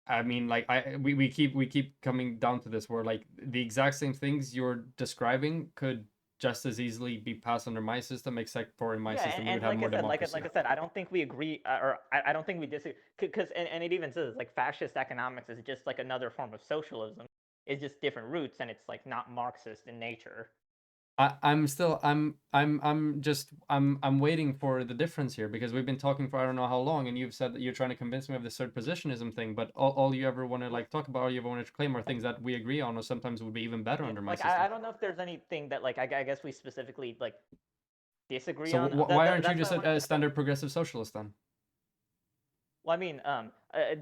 I mean, like we keep coming down to this where like the exact same things you're describing could just as easily be passed under my system, except for in my yeah, system we would and have like I more said, democracy. I don't think we agree, or I don't think we disagree, because and it even says like fascist economics is just like another form of socialism. It's just different roots, and it's like not Marxist in nature. I'm still I'm waiting for the difference here because we've been talking for I don't know how long and you've said that you're trying to convince me of the third positionism thing, but all you ever want to Well, like talk about or you ever want to claim are things that we agree on or sometimes would be even better yeah, under my like system. I don't know if there's anything that like I guess we specifically like disagree So on. why aren't you That's just why I wanted a to say. standard progressive socialist then? Well, I mean,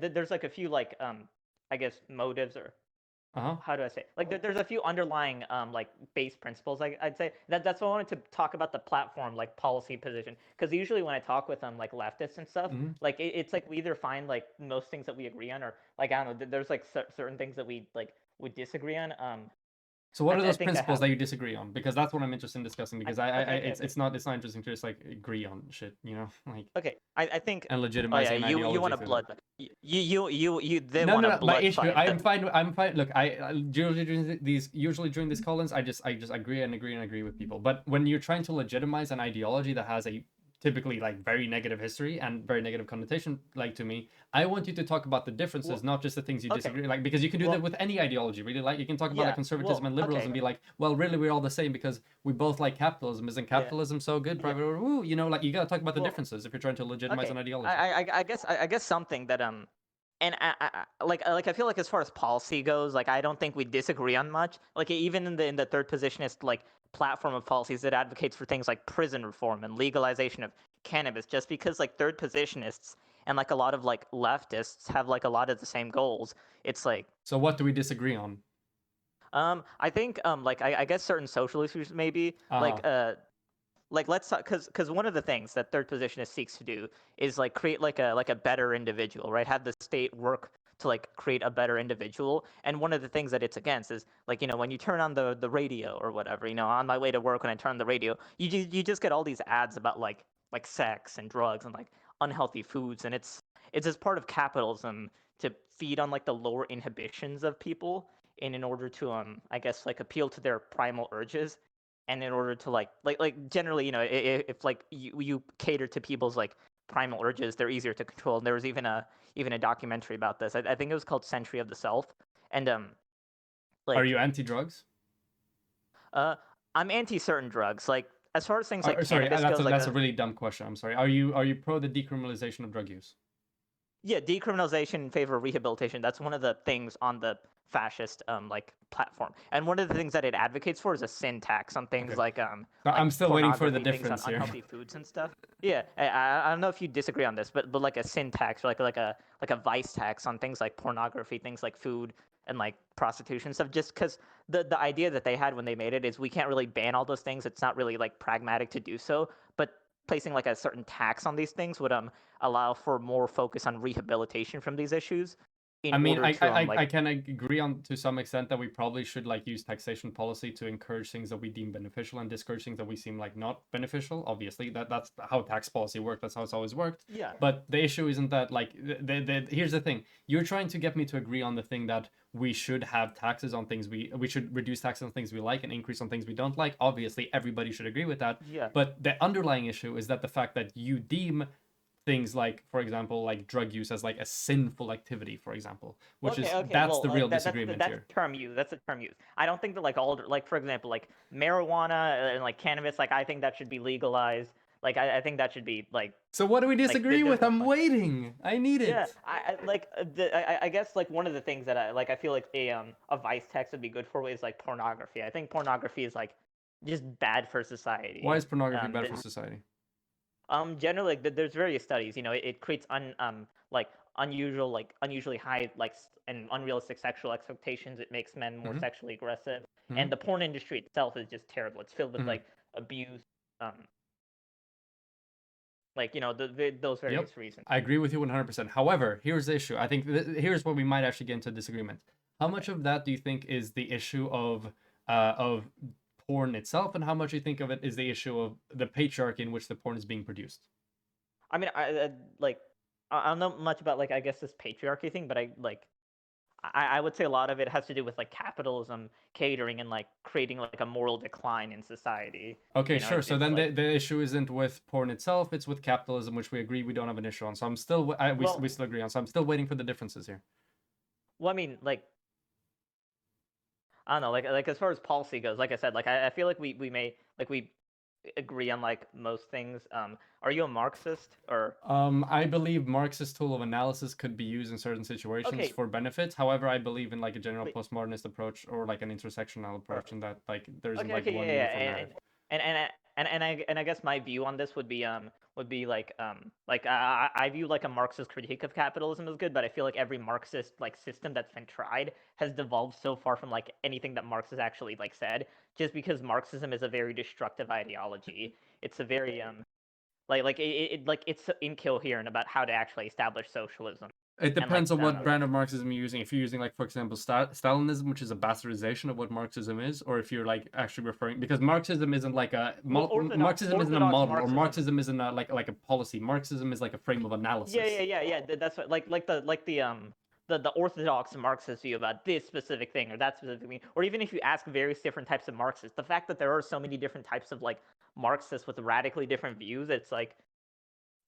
there's like a few like I guess motives or Uh-huh. how do I say? Like there's a few underlying like base principles. I'd say that's why I wanted to talk about the platform like policy position, because usually when I talk with like leftists and stuff, Hmm. like it's like we either find like most things that we agree on, or like I don't know, there's like certain things that we like would disagree on. So what are I those think I principles have. that you disagree on? Because that's what I'm interested in discussing. Because Okay, okay, it's okay. it's not interesting to just like agree on shit, you know, like Okay, I think. and Oh yeah, legitimizing an you want ideology a through that. blood. You they No, want no, a no. My blood issue. fight. I'm fine. Look, I usually during these call-ins, I just agree and agree and agree with people. But when you're trying to legitimize an ideology that has a typically like very negative history and very negative connotation, like to me, I want you to talk about the differences, Well, not just the things you okay. disagree. Like because you can do that Well, with any ideology, really. Like you can talk about like yeah. conservatism Well, and liberals okay. and be like, well, really, we're all the same because we both like capitalism. Isn't Yeah. capitalism so good? Yeah. Private, woo, you know, like you gotta talk about the Well, differences if you're trying to legitimize okay. an ideology. I guess something that and like I feel like as far as policy goes, like I don't think we disagree on much. Like even in the third positionist like platform of policies that advocates for things like prison reform and legalization of cannabis, just because like third positionists and like a lot of like leftists have like a lot of the same goals. It's like So what do we disagree on? I think like I guess certain social issues maybe Uh huh. like let's talk because one of the things that third positionist seeks to do is like create like a better individual, right? Have the state work to like create a better individual. And one of the things that it's against is like when you turn on the radio or whatever, on my way to work when I turn on the radio, you just get all these ads about like sex and drugs and like unhealthy foods, and it's as part of capitalism to feed on like the lower inhibitions of people, and in order to I guess like appeal to their primal urges, and in order to like generally, if like you cater to people's like primal urges, they're easier to control. And there was even a documentary about this. I think it was called Century of the Self. And Are like you anti-drugs? uh I'm anti certain drugs, like as far as things like Sorry, cannabis goes, like that's a really dumb question. I'm sorry. Are you pro the decriminalization of drug use? yeah, decriminalization in favor of rehabilitation. That's one of the things on the fascist like platform. And one of the things that it advocates for is a sin tax on things Okay, so like I'm still waiting for the pornography, things on difference here. unhealthy foods and stuff. Yeah, I don't know if you disagree on this, but like a sin tax, or like a vice tax on things like pornography, things like food and like prostitution stuff. Just because the idea that they had when they made it is we can't really ban all those things. It's not really like pragmatic to do so. But placing like a certain tax on these things would allow for more focus on rehabilitation from these issues in I mean, order to I like. can agree on to some extent that we probably should like use taxation policy to encourage things that we deem beneficial and discourage things that we seem like not beneficial. Obviously, that's how tax policy works. That's how it's always worked. Yeah. But the issue isn't that like here's the thing. You're trying to get me to agree on the thing that we should have taxes on things we should reduce taxes on things we like and increase on things we don't like. Obviously, everybody should agree with that. Yeah. But the underlying issue is that the fact that you deem things like, for example, like drug use as like a sinful activity, for example, which Okay, is okay. that's Well, the real that's disagreement that's here. a term used. That's a term used. I don't think that like all like for example like marijuana and like cannabis. Like I think that should be legalized. Like I think that should be So what do we disagree there's with? no I'm point. waiting. I need Yeah, it. I guess like one of the things that I feel like a vice tax would be good for is like pornography. I think pornography is like just bad for Why society. is pornography bad for society? Generally, like, there's various studies. It creates unusually high and unrealistic sexual expectations. It makes men more Hmm. sexually aggressive, Hmm. and the porn industry itself is just terrible. It's filled with Hmm. like abuse, um, like those Yep, various reasons. I agree with you 100%. However, here's the issue. I think here's where we might actually get into disagreement. How much Okay. of that do you think is the issue of porn itself, and how much you think of it is the issue of the patriarchy in which the porn is being produced? I mean, like I don't know much about like I guess this patriarchy thing, but I would say a lot of it has to do with like capitalism catering and like creating like a moral decline in society. Okay, sure. So It's then like, the issue isn't with porn itself; it's with capitalism, which we agree we don't have an issue on. So I'm still we well, still agree on. So I'm still waiting for the differences here. I mean, like I don't know, like as far as policy goes, like I said, like I feel like we may like we agree on like most things. Are you a Marxist or I believe Marxist tool of analysis could be used in certain situations okay? for benefits. However, I believe in like a general Wait, postmodernist approach or like an intersectional approach, perfect. and that like there isn't Okay, like okay, one yeah, yeah, uniform narrative. and and I guess my view on this would be like I view like a Marxist critique of capitalism as good, but I feel like every Marxist like system that's been tried has devolved so far from like anything that Marx has actually like said, just because Marxism is a very destructive ideology. It's a very like it's so incoherent about how to actually establish socialism. It And like depends on what brand of Marxism you're using. If you're using, like, for example, Stalinism, which is a bastardization of what Marxism is, or if you're like actually referring, because Marxism isn't like a well, Marxism isn't a orthodox model, or Marxism. Marxism isn't like a policy. Marxism is like a frame of analysis. Yeah. That's what the orthodox Marxist view about this specific thing or that specific thing, or even if you ask various different types of Marxists, the fact that there are so many different types of like Marxists with radically different views, it's like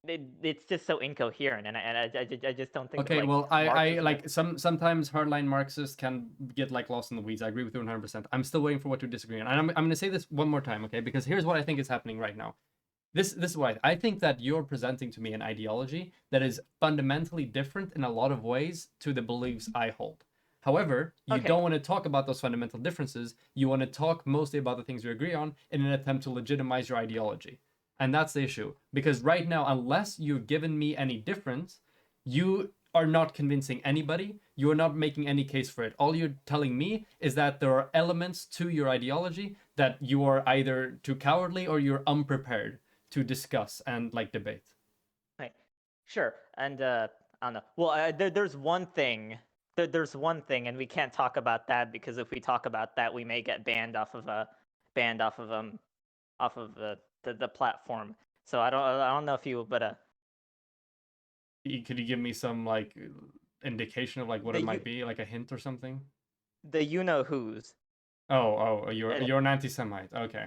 it's just so incoherent, and I just don't think that Okay, like well, I Marxism. like sometimes hardline Marxists can get like lost in the weeds. I agree with you 100%. I'm still waiting for what to disagree on, and I'm going to say this one more time, okay? Because here's what I think is happening right now. This is why I think that you're presenting to me an ideology that is fundamentally different in a lot of ways to the beliefs I hold. However, you Okay, don't want to talk about those fundamental differences. You want to talk mostly about the things you agree on in an attempt to legitimize your ideology. And that's the issue. Because right now, unless you've given me any difference, you are not convincing anybody. You are not making any case for it. All you're telling me is that there are elements to your ideology that you are either too cowardly or you're unprepared to discuss and like debate. right, sure, and I don't know. Well, there's one thing. There's one thing, and we can't talk about that because if we talk about that, we may get banned off of the platform. So I don't know if you, but Could you give me some like indication of like what the it you might be, like a hint or something? the you know who's. Oh, you're And, you're an anti-Semite. Okay.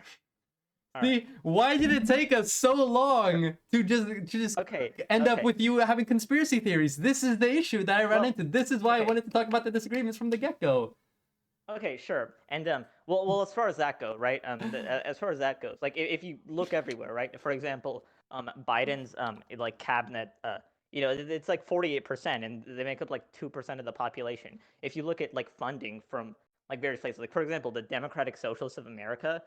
all right. See, why did it take us so Sure. long to just Okay. end up Okay. with you having conspiracy theories? This is the issue that I ran Well. into. This is why I Okay. wanted to talk about the disagreements from the get-go. Okay, sure. And as far as that goes, right? As far as that goes, like if you look everywhere, right? For example, Biden's like cabinet, it's like 48%, and they make up like 2% of the population. If you look at like funding from like various places, like for example, the Democratic Socialists of America,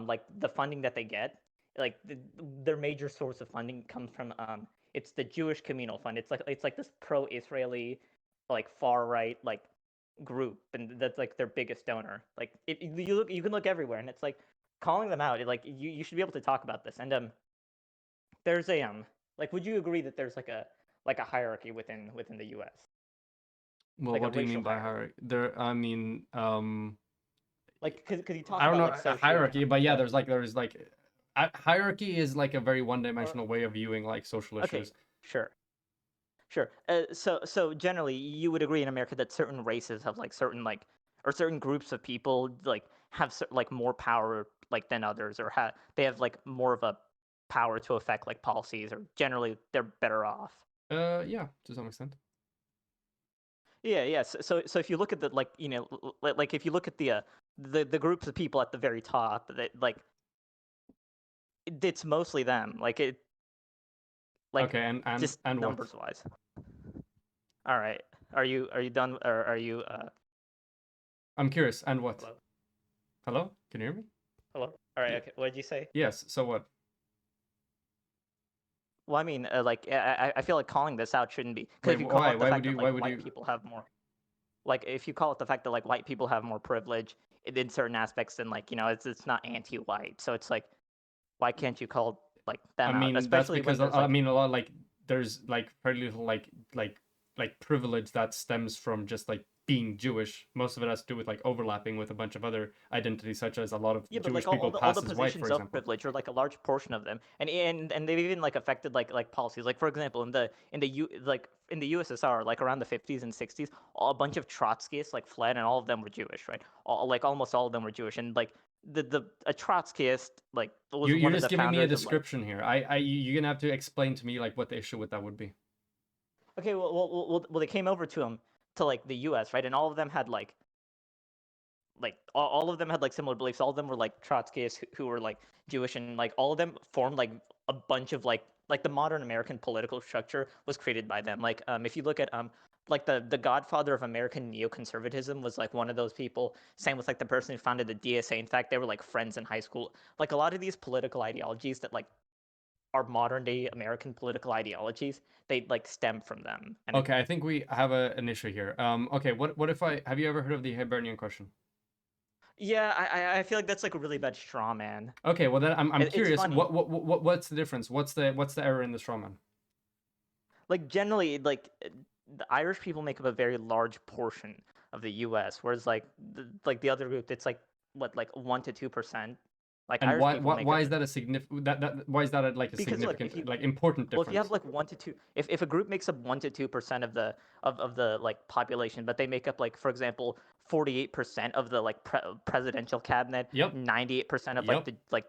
like the funding that they get, like their major source of funding comes from it's the Jewish Communal Fund. It's like this pro-Israeli, like far right, like group, and that's like their biggest donor. Like you can look everywhere, and it's like calling them out. Like you should be able to talk about this. And there's a like, would you agree that there's like a hierarchy within the U.S. Well, like a what do you racial mean by hierarchy? hierarchy? There, I mean, Like because you talk I don't about know like a hierarchy, but socioeconomic yeah, stuff, there's like hierarchy is like a very or one-dimensional way of viewing like social okay, issues. sure. Sure. So generally, you would agree in America that certain races have like certain like or certain groups of people like have like more power like than others, or they have like more of a power to affect like policies, or generally they're better off. Yeah, to some extent. Yeah. So if you look at the like like if you look at the groups of people at the very top, that like it's mostly them. Like Okay, and just and what? numbers wise. All right. Are you done, or are you I'm curious. And what? hello? Hello? Can you hear me? Hello? All right. Yeah. Okay. What did you say? Yes. So what? Well, I mean, like, I feel like calling this out shouldn't be, because Wait, if you call why? out the Why would fact you? that Why like would white you? people have more, like, if you call it the fact that like white people have more privilege in certain aspects, then like it's not anti-white. So it's like, why can't you call like I them out, mean, that's especially when because there's I like mean a lot like there's like very little like privilege that stems from just like being Jewish. Most of it has to do with like overlapping with a bunch of other identities, such as a lot of yeah, but like Jewish people all pass the as white, for positions of example. privilege, or like a large portion of them, and they've even like affected like policies. Like for example, in the USSR, like around the 50s and 60s, a bunch of Trotskyists like fled, and all of them were Jewish, right? Like almost all of them were Jewish, and like the a Trotskyist like was You're one of just the giving me a founders of like. description here. You're gonna have to explain to me like what the issue with that would be. Okay, well, they came over to him to like the U.S., right, and all of them had like all of them had like similar beliefs. All of them were like Trotskyists who were like Jewish, and like all of them formed like a bunch of like the modern American political structure was created by them. Like if you look at like the godfather of American neoconservatism was like one of those people. Same with like the person who founded the DSA. In fact, they were like friends in high school. Like a lot of these political ideologies that like are modern day American political ideologies, they like stem from them. And it, Okay, I think we have an issue here. Okay, what if I have you ever heard of the Hibernian question? yeah, I feel like that's like a really bad straw man. Okay, well then I'm It's curious. funny. What's the difference? What's the error in the straw man? Like generally, like the Irish people make up a very large portion of the U.S., whereas like the other group, it's like what like 1 to 2%. Like And Irish people make why up is that a significant that why is that like a because look, if significant you like important well, if you have difference? like 1 to 2, if a group makes up 1 to 2% of the like population, but they make up like for example 48% of the like presidential cabinet, Yep, 98% of like yep, the like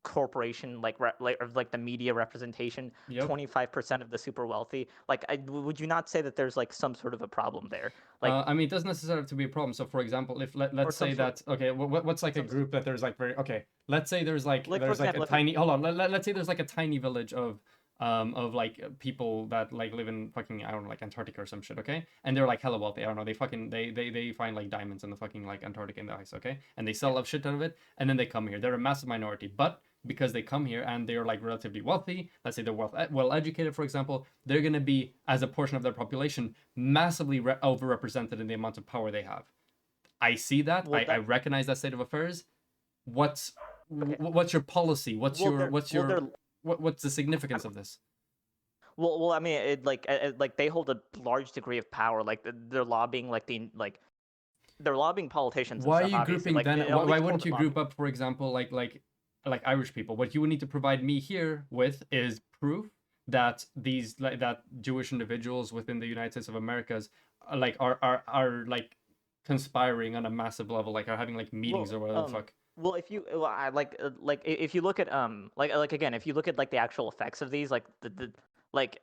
corporation like of like the media representation, yep. 25% of the super wealthy. Like, would you not say that there's like some sort of a problem there, like I mean, it doesn't necessarily have to be a problem. So, for example, if or let's some say sort that okay, what's like a some group that there's like very okay. Let's say like for there's like a example if tiny hold on. Let's say there's like a tiny village of like people that like live in fucking I don't know like Antarctica or some shit. Okay, and they're like hella wealthy. I don't know. They fucking they find like diamonds in the fucking like Antarctica in the ice. Okay, and they yeah sell a shit ton of it, and then they come here. They're a massive minority, but because they come here and they're like relatively wealthy, let's say they're well educated, for example, they're going to be as a portion of their population massively overrepresented in the amount of power they have. I see that. well I that recognize that state of affairs. What's okay what's your policy? What's well your they're what's the significance of this? well, I mean, like they hold a large degree of power. Like they're lobbying, like they're lobbying politicians and Why are stuff. you Obviously, grouping like then? at Why least wouldn't corporate you group lobbying. up, for example, like Irish people? What you would need to provide me here with is proof that these like that Jewish individuals within the United States of Americas are like conspiring on a massive level, like are having like meetings Well, or whatever the fuck. well, if you I if you look at like again, if you look at like the actual effects of these, like like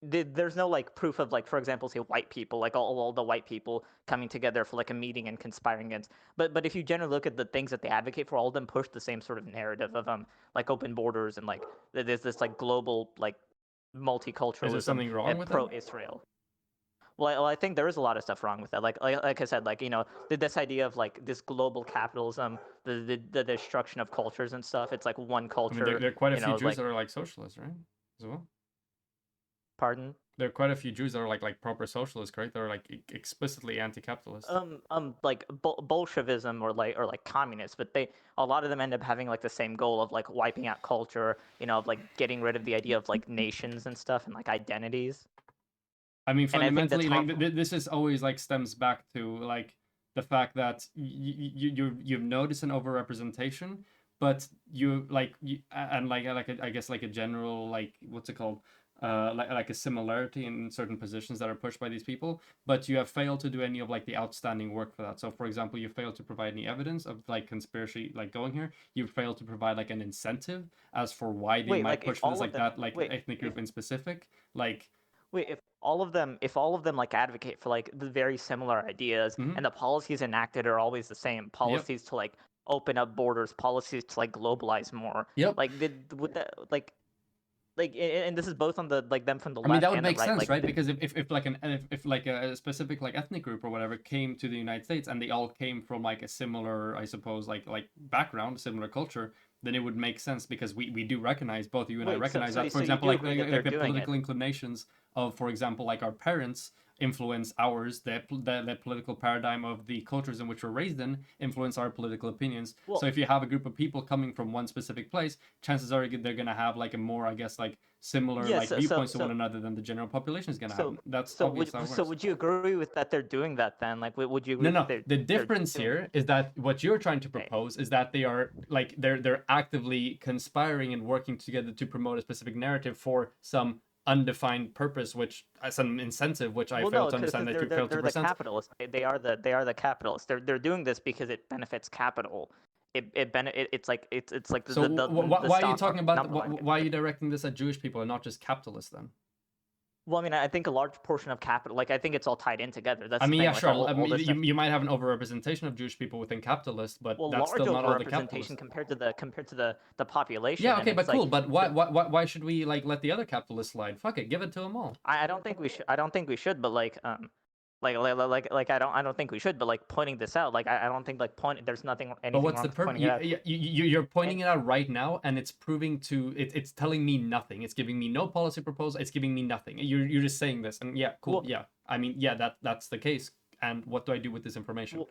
there's no like proof of like for example say white people like all the white people coming together for like a meeting and conspiring against but if you generally look at the things that they advocate for, all of them push the same sort of narrative of like open borders and like there's this like global like Is there multiculturalism something wrong with that? pro-Israel. Well, I think there is a lot of stuff wrong with that. Like I said, like this idea of like this global capitalism, the destruction of cultures and stuff. It's like one I mean, culture, there are quite a few Jews like that are like socialists, right? As well. pardon. There are quite a few Jews that are like proper socialists, correct? They're like explicitly anti-capitalist. Like Bolshevism or like communists, but they a lot of them end up having like the same goal of like wiping out culture, of like getting rid of the idea of like nations and stuff and like identities. I mean, And I think that's fundamentally, like harmful. this is always like stems back to like the fact that you've noticed an overrepresentation, but and I guess like a general like what's it called like a similarity in certain positions that are pushed by these people, but you have failed to do any of like the outstanding work for that. So, for example, you failed to provide any evidence of like conspiracy like going here. You failed to provide like an incentive as for why they Wait, might like if push for this all of like them, that like wait, ethnic if group in specific, like. Wait, if all of them like advocate for like the very similar ideas Mhm. and the policies enacted are always the same, Yep. policies to like open up borders, policies to like globalize more, Yep. like did would that and this is both on the like them from the I mean, that left would and the make right, sense, like right? Because if like a specific like ethnic group or whatever came to the United States and they all came from like a similar, I suppose, like background, similar culture, then it would make sense because we do recognize both you and I wait, recognize that, for so you example, do agree that they're like the doing it? political inclinations of, for example, like our parents influence ours, the political paradigm of the cultures in which we're raised in influence our political opinions. So Well, if you have a group of people coming from one specific place, chances are they're gonna have like a more, I guess, like similar yes, like viewpoints to one another than the general population is going to have. so That's obvious how it works. would you agree with that they're doing that then? Like, would you No, agree that no. The they're difference doing here is that what you're trying to okay? propose is that they are like they're actively conspiring and working together to promote a specific narrative for some undefined purpose, which some incentive, which I Well, fail no, to because understand that you fail to they're the present. capitalists. They are the capitalists. They're doing this because it benefits capital. It's like So the why are you stock talking market about number line why are you benefits. directing this at Jewish people and not just capitalists then? Well, I mean, I think a large portion of capital, like I think it's all tied in together. I That's the mean, thing. yeah, Like sure. I all mean, this stuff. you might have an overrepresentation of Jewish people within capitalists, but Well, that's large still not all the overrepresentation capitalists. compared to the population, Yeah, and okay, it's but cool. like But why should we like let the other capitalists slide? Fuck it, give it to them all. I don't think we should. I don't think we should. But like I don't think we should. But like pointing this out, like I don't think like point. There's nothing But anything what's wrong the with purpose? pointing it out. You're pointing And it out right now, and it's proving it's telling me nothing. It's giving me no policy proposal. It's giving me nothing. You're just saying this, and yeah, cool, well, yeah. I mean, yeah, that's the case. And what do I do with this information?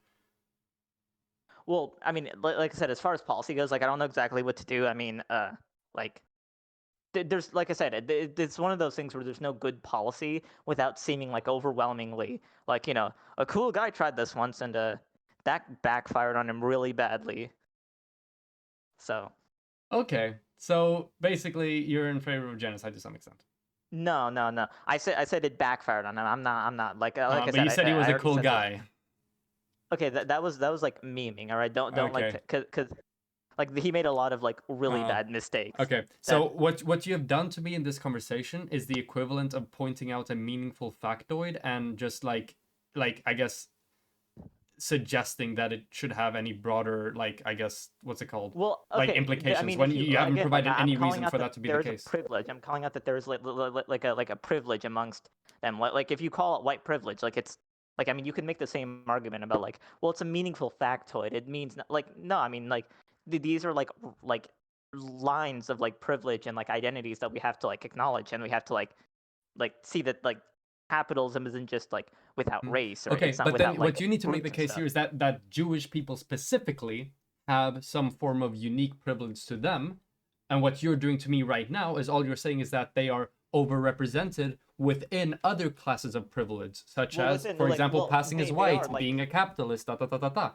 well, I mean, like I said, as far as policy goes, like I don't know exactly what to do. I mean, like there's like I said, it's one of those things where there's no good policy without seeming like overwhelmingly like a cool guy tried this once and that backfired on him really badly. So Okay, so basically, you're in favor of genocide to some extent. no, I said it backfired on him. I'm not like I But said, you I said he was I a already cool said this. guy. Okay, that was like memeing. All right, don't like Okay. because like he made a lot of like really Uh, bad mistakes. okay. That So what you have done to me in this conversation is the equivalent of pointing out a meaningful factoid and just like I guess suggesting that it should have any broader like I guess what's it called? Well, Like okay. I implications mean, when if you you haven't again, like provided I'm any calling reason out for that that to be the there is a case. privilege. I'm calling out that there is like a privilege amongst them. Like if you call it white privilege, like it's like I mean, you can make the same argument about like, well, it's a meaningful factoid. It means like no, I mean like these are like lines of like privilege and like identities that we have to like acknowledge and we have to like see that like capitalism isn't just like without Mm. race or Okay, it's not but without then what like you need to make the groups and case here stuff. is that Jewish people specifically have some form of unique privilege to them, and what you're doing to me right now is all you're saying is that they are overrepresented within other classes of privilege, such Well, as, within for like example, well passing as they are white, like being a capitalist, da da da da da.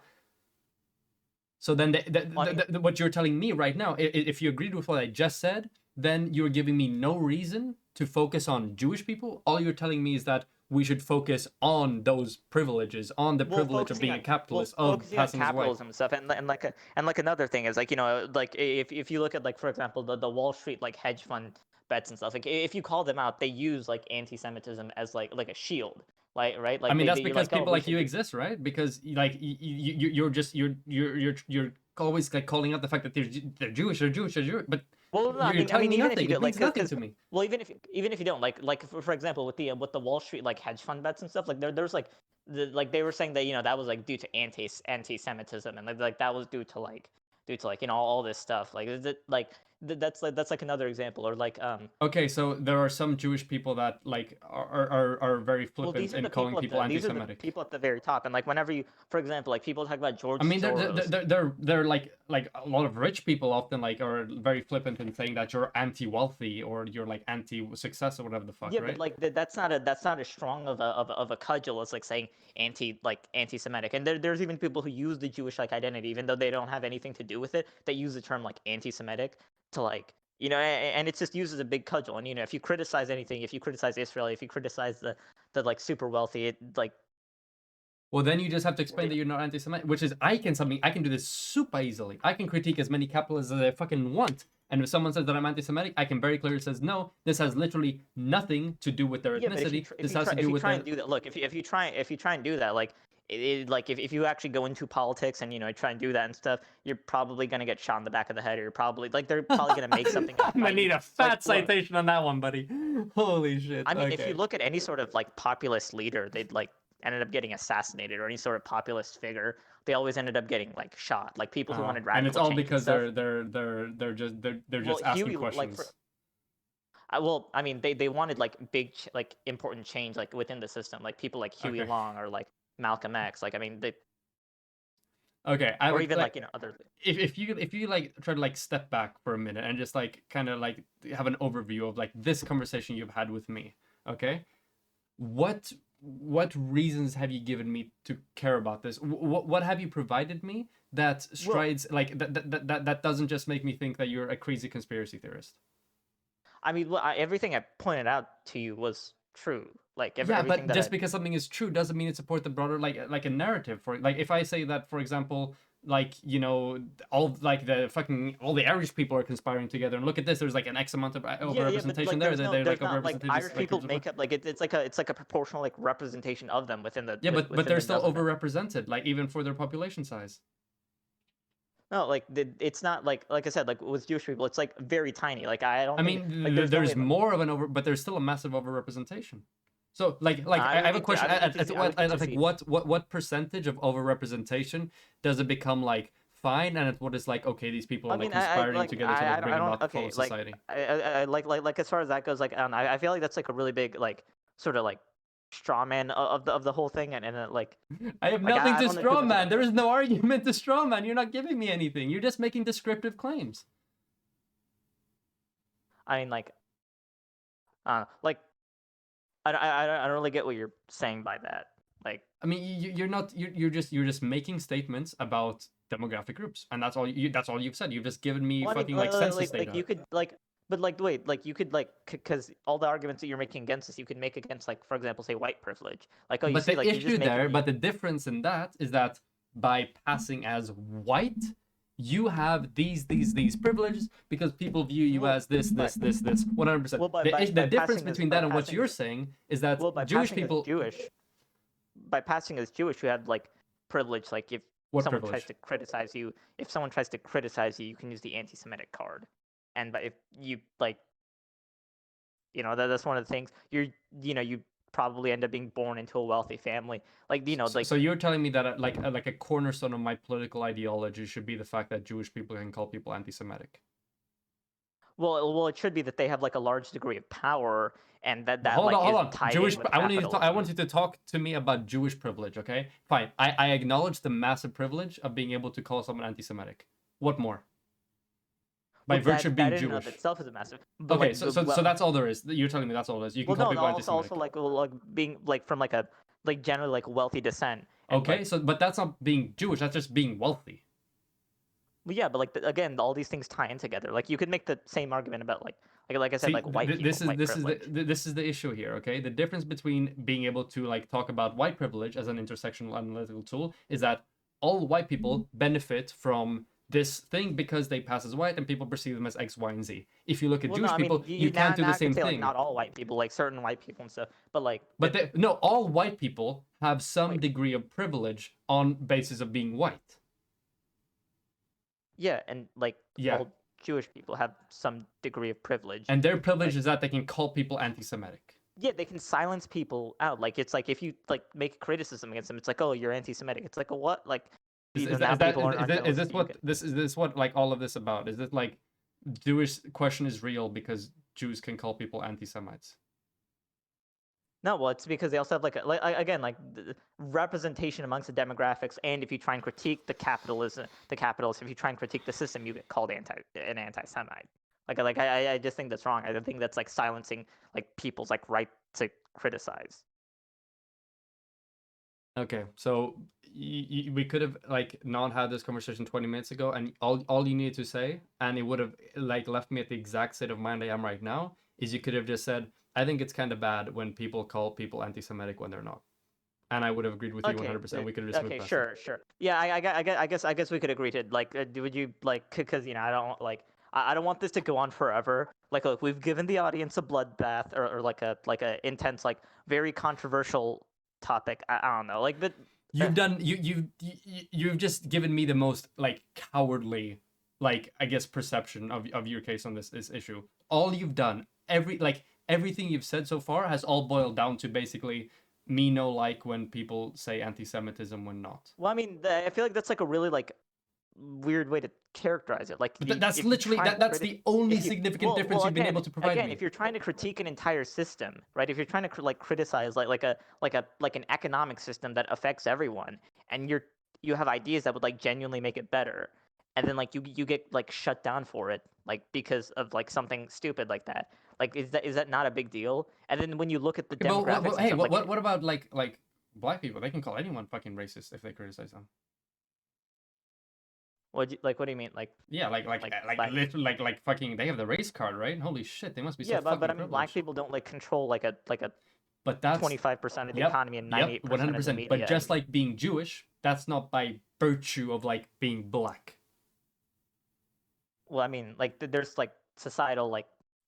So then, I mean what you're telling me right now, if you agreed with what I just said, then you're giving me no reason to focus on Jewish people. All you're telling me is that we should focus on those privileges, on the privilege of being a capitalist, of focusing on passing as white. capitalism and stuff and like another thing is like like if you look at like for example the Wall Street like hedge fund bets and stuff like if you call them out they use like anti-Semitism as like a shield like right I like mean, that's you're because like oh people we like you should do exist, right? Because like you're just you're always like calling out the fact that they're Jewish, they're Jewish, they're Jewish, but well no, you're I telling mean me even if you nothing. do It like means nothing because to me. well even if you don't like for example with the Wall Street like hedge fund bets and stuff like there's like like they were saying that that was like due to anti-Semitism and like that was due to like all this stuff like is it like that's like another example or like Okay, so there are some Jewish people that like are very well flippant in calling people these are the anti-Semitic. people at the very top and like whenever you for example like people talk about I George mean, Soros. they're like a lot of rich people often like are very flippant in saying that you're anti-wealthy or you're like anti-success or whatever the fuck, Yeah, but right? like that's not as strong of a cudgel as like saying anti-Semitic. And there's even people who use the Jewish like identity, even though they don't have anything to do with it. They use the term like anti-Semitic to like and it's just used as a big cudgel. And if you criticize anything, if you criticize Israel, if you criticize the like super wealthy, it like Well, then you just have to explain that it, you're not anti-Semitic, which is I can do this super easily. I can critique as many capitalists as I fucking want. And if someone says that I'm anti-Semitic, I can very clearly says no. This has literally nothing to do with their yeah, but ethnicity. This has to if do you with try and the. do that, look, if you try and do that, like like if you actually go into politics and try and do that and stuff, you're probably gonna get shot in the back of the head, or you're probably like they're probably gonna make something up I'm gonna about you. need a Like fat look, citation on that one, buddy. Holy shit. I mean, if you Okay. look at any sort of like populist leader, they'd like ended up getting assassinated, or any sort of populist figure, they always ended up getting like shot. Like people who wanted And it's radical all change and because stuff. they're Well, just asking Huey, like questions. well, I mean, they wanted like big, like important change, like within the system, like people like Huey Okay. Long or like Malcolm X. Like, I mean, they Okay. I or would even like like other. if you like try to like step back for a minute and just like kind of like have an overview of like this conversation you've had with me. Okay. What reasons have you given me to care about this? What have you provided me that Well, strides like that doesn't just make me think that you're a crazy conspiracy theorist? I mean, everything I pointed out to you was true. Like Yeah, everything but that just I because something is true doesn't mean it supports the broader like a narrative for like if I say that for example like, you know, all like the fucking all the Irish people are conspiring together, and look at this, there's like an X amount of Yeah, but overrepresentation like there, that they're like there's not like overrepresented Irish just like people groups of. make up like it's like a proportional like representation of them within the Yeah, but within they're the still government. overrepresented, like even for their population size. No, like it's not like I said, like with Jewish people, it's like very tiny. Like I I don't think like mean, there's no way. there's more of an over, but there's still a massive overrepresentation. So like I I would have a need to question. I would need to At like see. what percentage of overrepresentation does it become like fine, and at what is like, okay, these people are I like mean, conspiring together to like bring I don't. about the fall Okay, of like society. like as far as that goes, like I feel like that's like a really big like sort of like straw man of the whole thing, and I have nothing I to don't know too straw much man. about There that. is no argument to straw man. You're not giving me anything. You're just making descriptive claims. I mean, like I don't really get what you're saying by that. Like, I mean, you're not. You're just making statements about demographic groups, and that's all. That's all you've said. You've just given me well, I mean, fucking like census like data. you could like, but like wait, like you could like because all the arguments that you're making against this, you could make against like for example, say white privilege. Like, oh, you But see, the like you just issue make there, it. but the difference in that is that by passing as white, you have these privileges because people view you Well, as this 100%. well, The difference between by that and what passing you're as saying is that well by Jewish passing as people. Jewish, by passing as Jewish, you have like privilege. Like if What someone tries privilege? to criticize you, if someone tries to criticize you, you can use the anti-Semitic card. And but if you like, that's one of the things you probably end up being born into a wealthy family. Like like So you're telling me that like a cornerstone of my political ideology should be the fact that Jewish people can call people anti-Semitic. well, it should be that they have like a large degree of power, and But that like hold is on. tied Jewish. in with I want you to. I capitalism. want you to talk to me about Jewish privilege. Okay, fine. I acknowledge the massive privilege of being able to call someone anti-Semitic. What more? By Well, virtue of that being in and of Jewish. itself is a massive, but Okay, like so that's all there is. You're telling me that's all there is. You can well, call no, people also anti-Semitic. like being like from like a like generally like wealthy descent and Okay, like so but that's not being Jewish. That's just being wealthy. well, yeah, but like again, all these things tie in together. Like you could make the same argument about like I said, See, like white people, white privilege. this is the issue here. Okay, the difference between being able to like talk about white privilege as an intersectional analytical tool is that all white people benefit from this thing because they pass as white and people perceive them as X, Y, and Z. If you look at Well, no, Jewish I mean people, you can't do now the I could same say like thing. not all white people, like certain white people and stuff, but like But no, all white people have some wait, degree of privilege on basis of being white. yeah, and like Yeah, all Jewish people have some degree of privilege. and their privilege Like is that they can call people anti-Semitic. yeah, they can silence people out. Like it's like if you like make criticism against them, it's like oh you're anti-Semitic. It's like a what? Like now people aren't going to Is listen this to you. what this is this what like all of this about? Is it like Jewish question is real because Jews can call people anti-Semites? No, well, it's because they also have like again like the representation amongst the demographics, and if you try and critique the capitalists, if you try and critique the system, you get called an anti-Semite. I just think that's wrong. I think that's like silencing like people's like right to criticize. Okay, so we could have like not had this conversation 20 minutes ago, and all you needed to say, and it would have like left me at the exact state of mind I am right now, is you could have just said, I think it's kind of bad when people call people anti-Semitic when they're not. And I would have agreed with you Okay, 100%. We could have just moved okay, past it. sure. Yeah, I guess we could agree to like, would you like, because I don't like, I don't want this to go on forever. Like, look, we've given the audience a bloodbath or like a intense, like very controversial topic. I don't know, like, but You've done you've just given me the most like cowardly like I guess perception of your case on this issue. All you've done, everything you've said so far has all boiled down to basically me no like when people say anti-Semitism when not. well, I mean, I feel like that's like a really like weird way to characterize it. Like, But that's if you literally try and that's the only if you significant difference you've been able to provide again, me. if you're trying to critique an entire system, right? If you're trying to like criticize like an economic system that affects everyone, and you have ideas that would like genuinely make it better, and then like you get like shut down for it, like because of like something stupid like that. Like, is that not a big deal? And then when you look at the Okay, but demographics and hey, stuff, like what about like black people? They can call anyone fucking racist if they criticize them. what do you mean? Yeah, Black literally, like fucking, they have the race card, right? Holy shit, they must be so yeah, but fucking I mean, black privileged. people don't like control like a But that's 25% of the yep, economy and yep, 98% of the 100%. But media. just like being Jewish, that's not by virtue of like being black. Well, I mean, like there's like societal like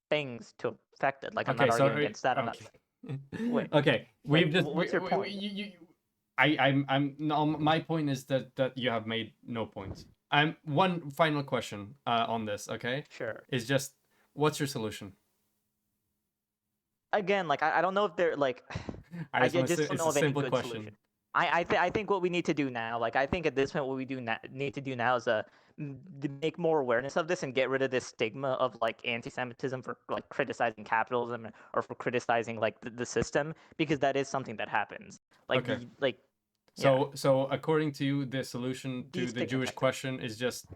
things to affect it. Like I'm not Okay, so arguing against that. I'm not. okay, Wait, okay. like We've just what's your point? I'm no. My point is that you have made no points. One final question on this. Okay, Sure. is just what's your solution? Again, like I don't know if they're like I I just want to just say don't it's know a of any simple good solution. question. I think what we need to do now, like I think at this point what we need to do now is make more awareness of this and get rid of this stigma of like anti-Semitism for like criticizing capitalism or for criticizing like the system, because that is something that happens. Like Okay, the like yeah, so according to you, the solution to the Jewish destigmatizing. question is just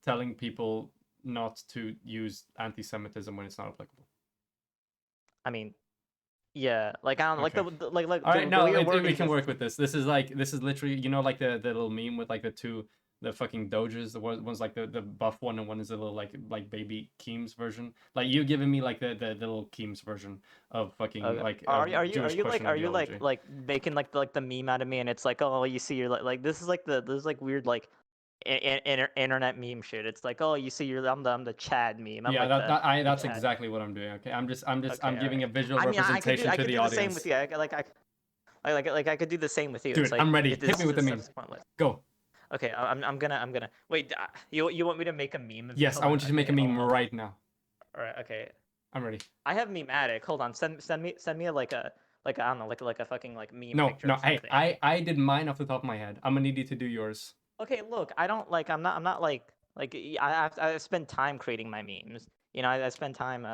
telling people not to use anti-Semitism when it's not applicable. I mean, yeah, like I don't like Okay. like All right, the way no, you're we wording can this. work with this. This is literally like the little meme with like the fucking doges. The one's like the buff one, and one is a little like baby Keem's version. Like you giving me like the little Keem's version of fucking like Are of you Jewish question ideology. like making like the meme out of me, and it's like, oh, you see, you're like this is like this is like weird like internet meme shit. It's like, oh, you see, I'm the Chad meme. I'm Yeah, like the that's Chad. exactly what I'm doing. Okay, I'm Okay, all giving a right. visual I mean, representation I to could the do the same with audience. you. I could do the same with you. It's Dude, like I'm ready. Hit this me with the is meme. stuff pointless. Go. Okay, I'm gonna wait. You want me to make a meme of you? Yes, Hold I on. want you to make a Okay, meme hold on. right now. All right. Okay. I'm ready. I have meme addict. Hold on. Send me like I don't know like a fucking like meme No, picture no. or Hey, something. I did mine off the top of my head. I'm gonna need you to do yours. Okay, look, I don't like. I'm not like I spend time creating my memes. You know, I spend time.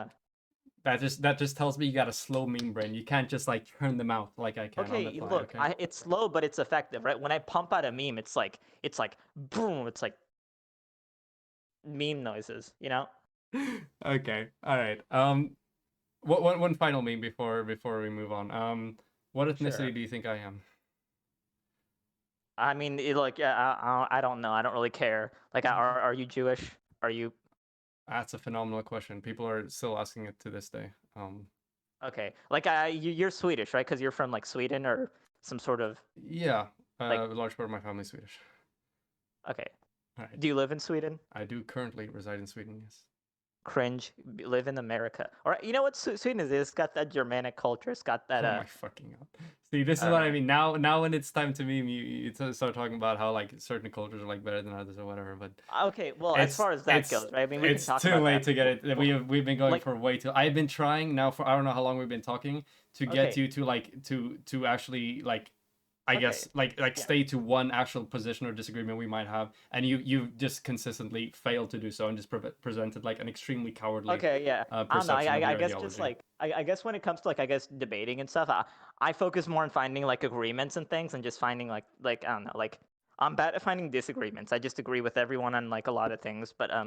That just tells me you got a slow meme brain. You can't just like turn them out like I can on the Okay, fly. look, Okay. it's slow, but it's effective, right? When I pump out a meme, it's like boom. It's like meme noises. You know. Okay. All right. One final meme before we move on. What ethnicity Sure. do you think I am? I mean, like, yeah, I don't know. I don't really care. Like, are you Jewish? Are you That's a phenomenal question. People are still asking it to this day. okay? Like, you're Swedish, right? Because you're from like Sweden or some sort of Yeah. like. A large part of my family is Swedish. Okay. All right. Do you live in Sweden? I do currently reside in Sweden. Yes. Cringe. Live in America. Or you know what Sweden is? It's got that Germanic culture. It's got that Oh my fucking god. See, this I is don't what I know. mean. Now when it's time to meme, you start talking about how like certain cultures are like better than others or whatever. But Okay, well, as far as that goes, right? I mean, we can it's talk too about late that. to get it. We've been going Like, for way too. I've been trying now for I don't know how long we've been talking to get okay, you to like to actually like I okay, guess like yeah, stay to one actual position or disagreement we might have, and you just consistently failed to do so and just presented like an extremely cowardly okay, yeah. I don't know. perception of I your guess just ideology. like I guess when it comes to like I guess debating and stuff, I focus more on finding like agreements and things and just finding like I don't know like I'm bad at finding disagreements. I just agree with everyone on like a lot of things. But I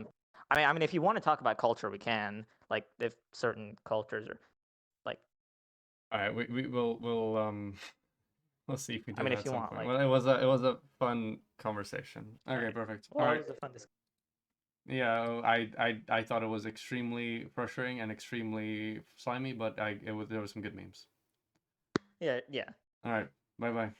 mean, if you want to talk about culture, we can. Like if certain cultures are like All right, we'll we'll see if we I do mean, that if at you some want, point. like, Well, it was a fun conversation. all Okay, right. perfect. All Well, it right. was a fun discussion. Yeah, I thought it was extremely frustrating and extremely slimy, but there was some good memes. Yeah, yeah. All right. Bye bye.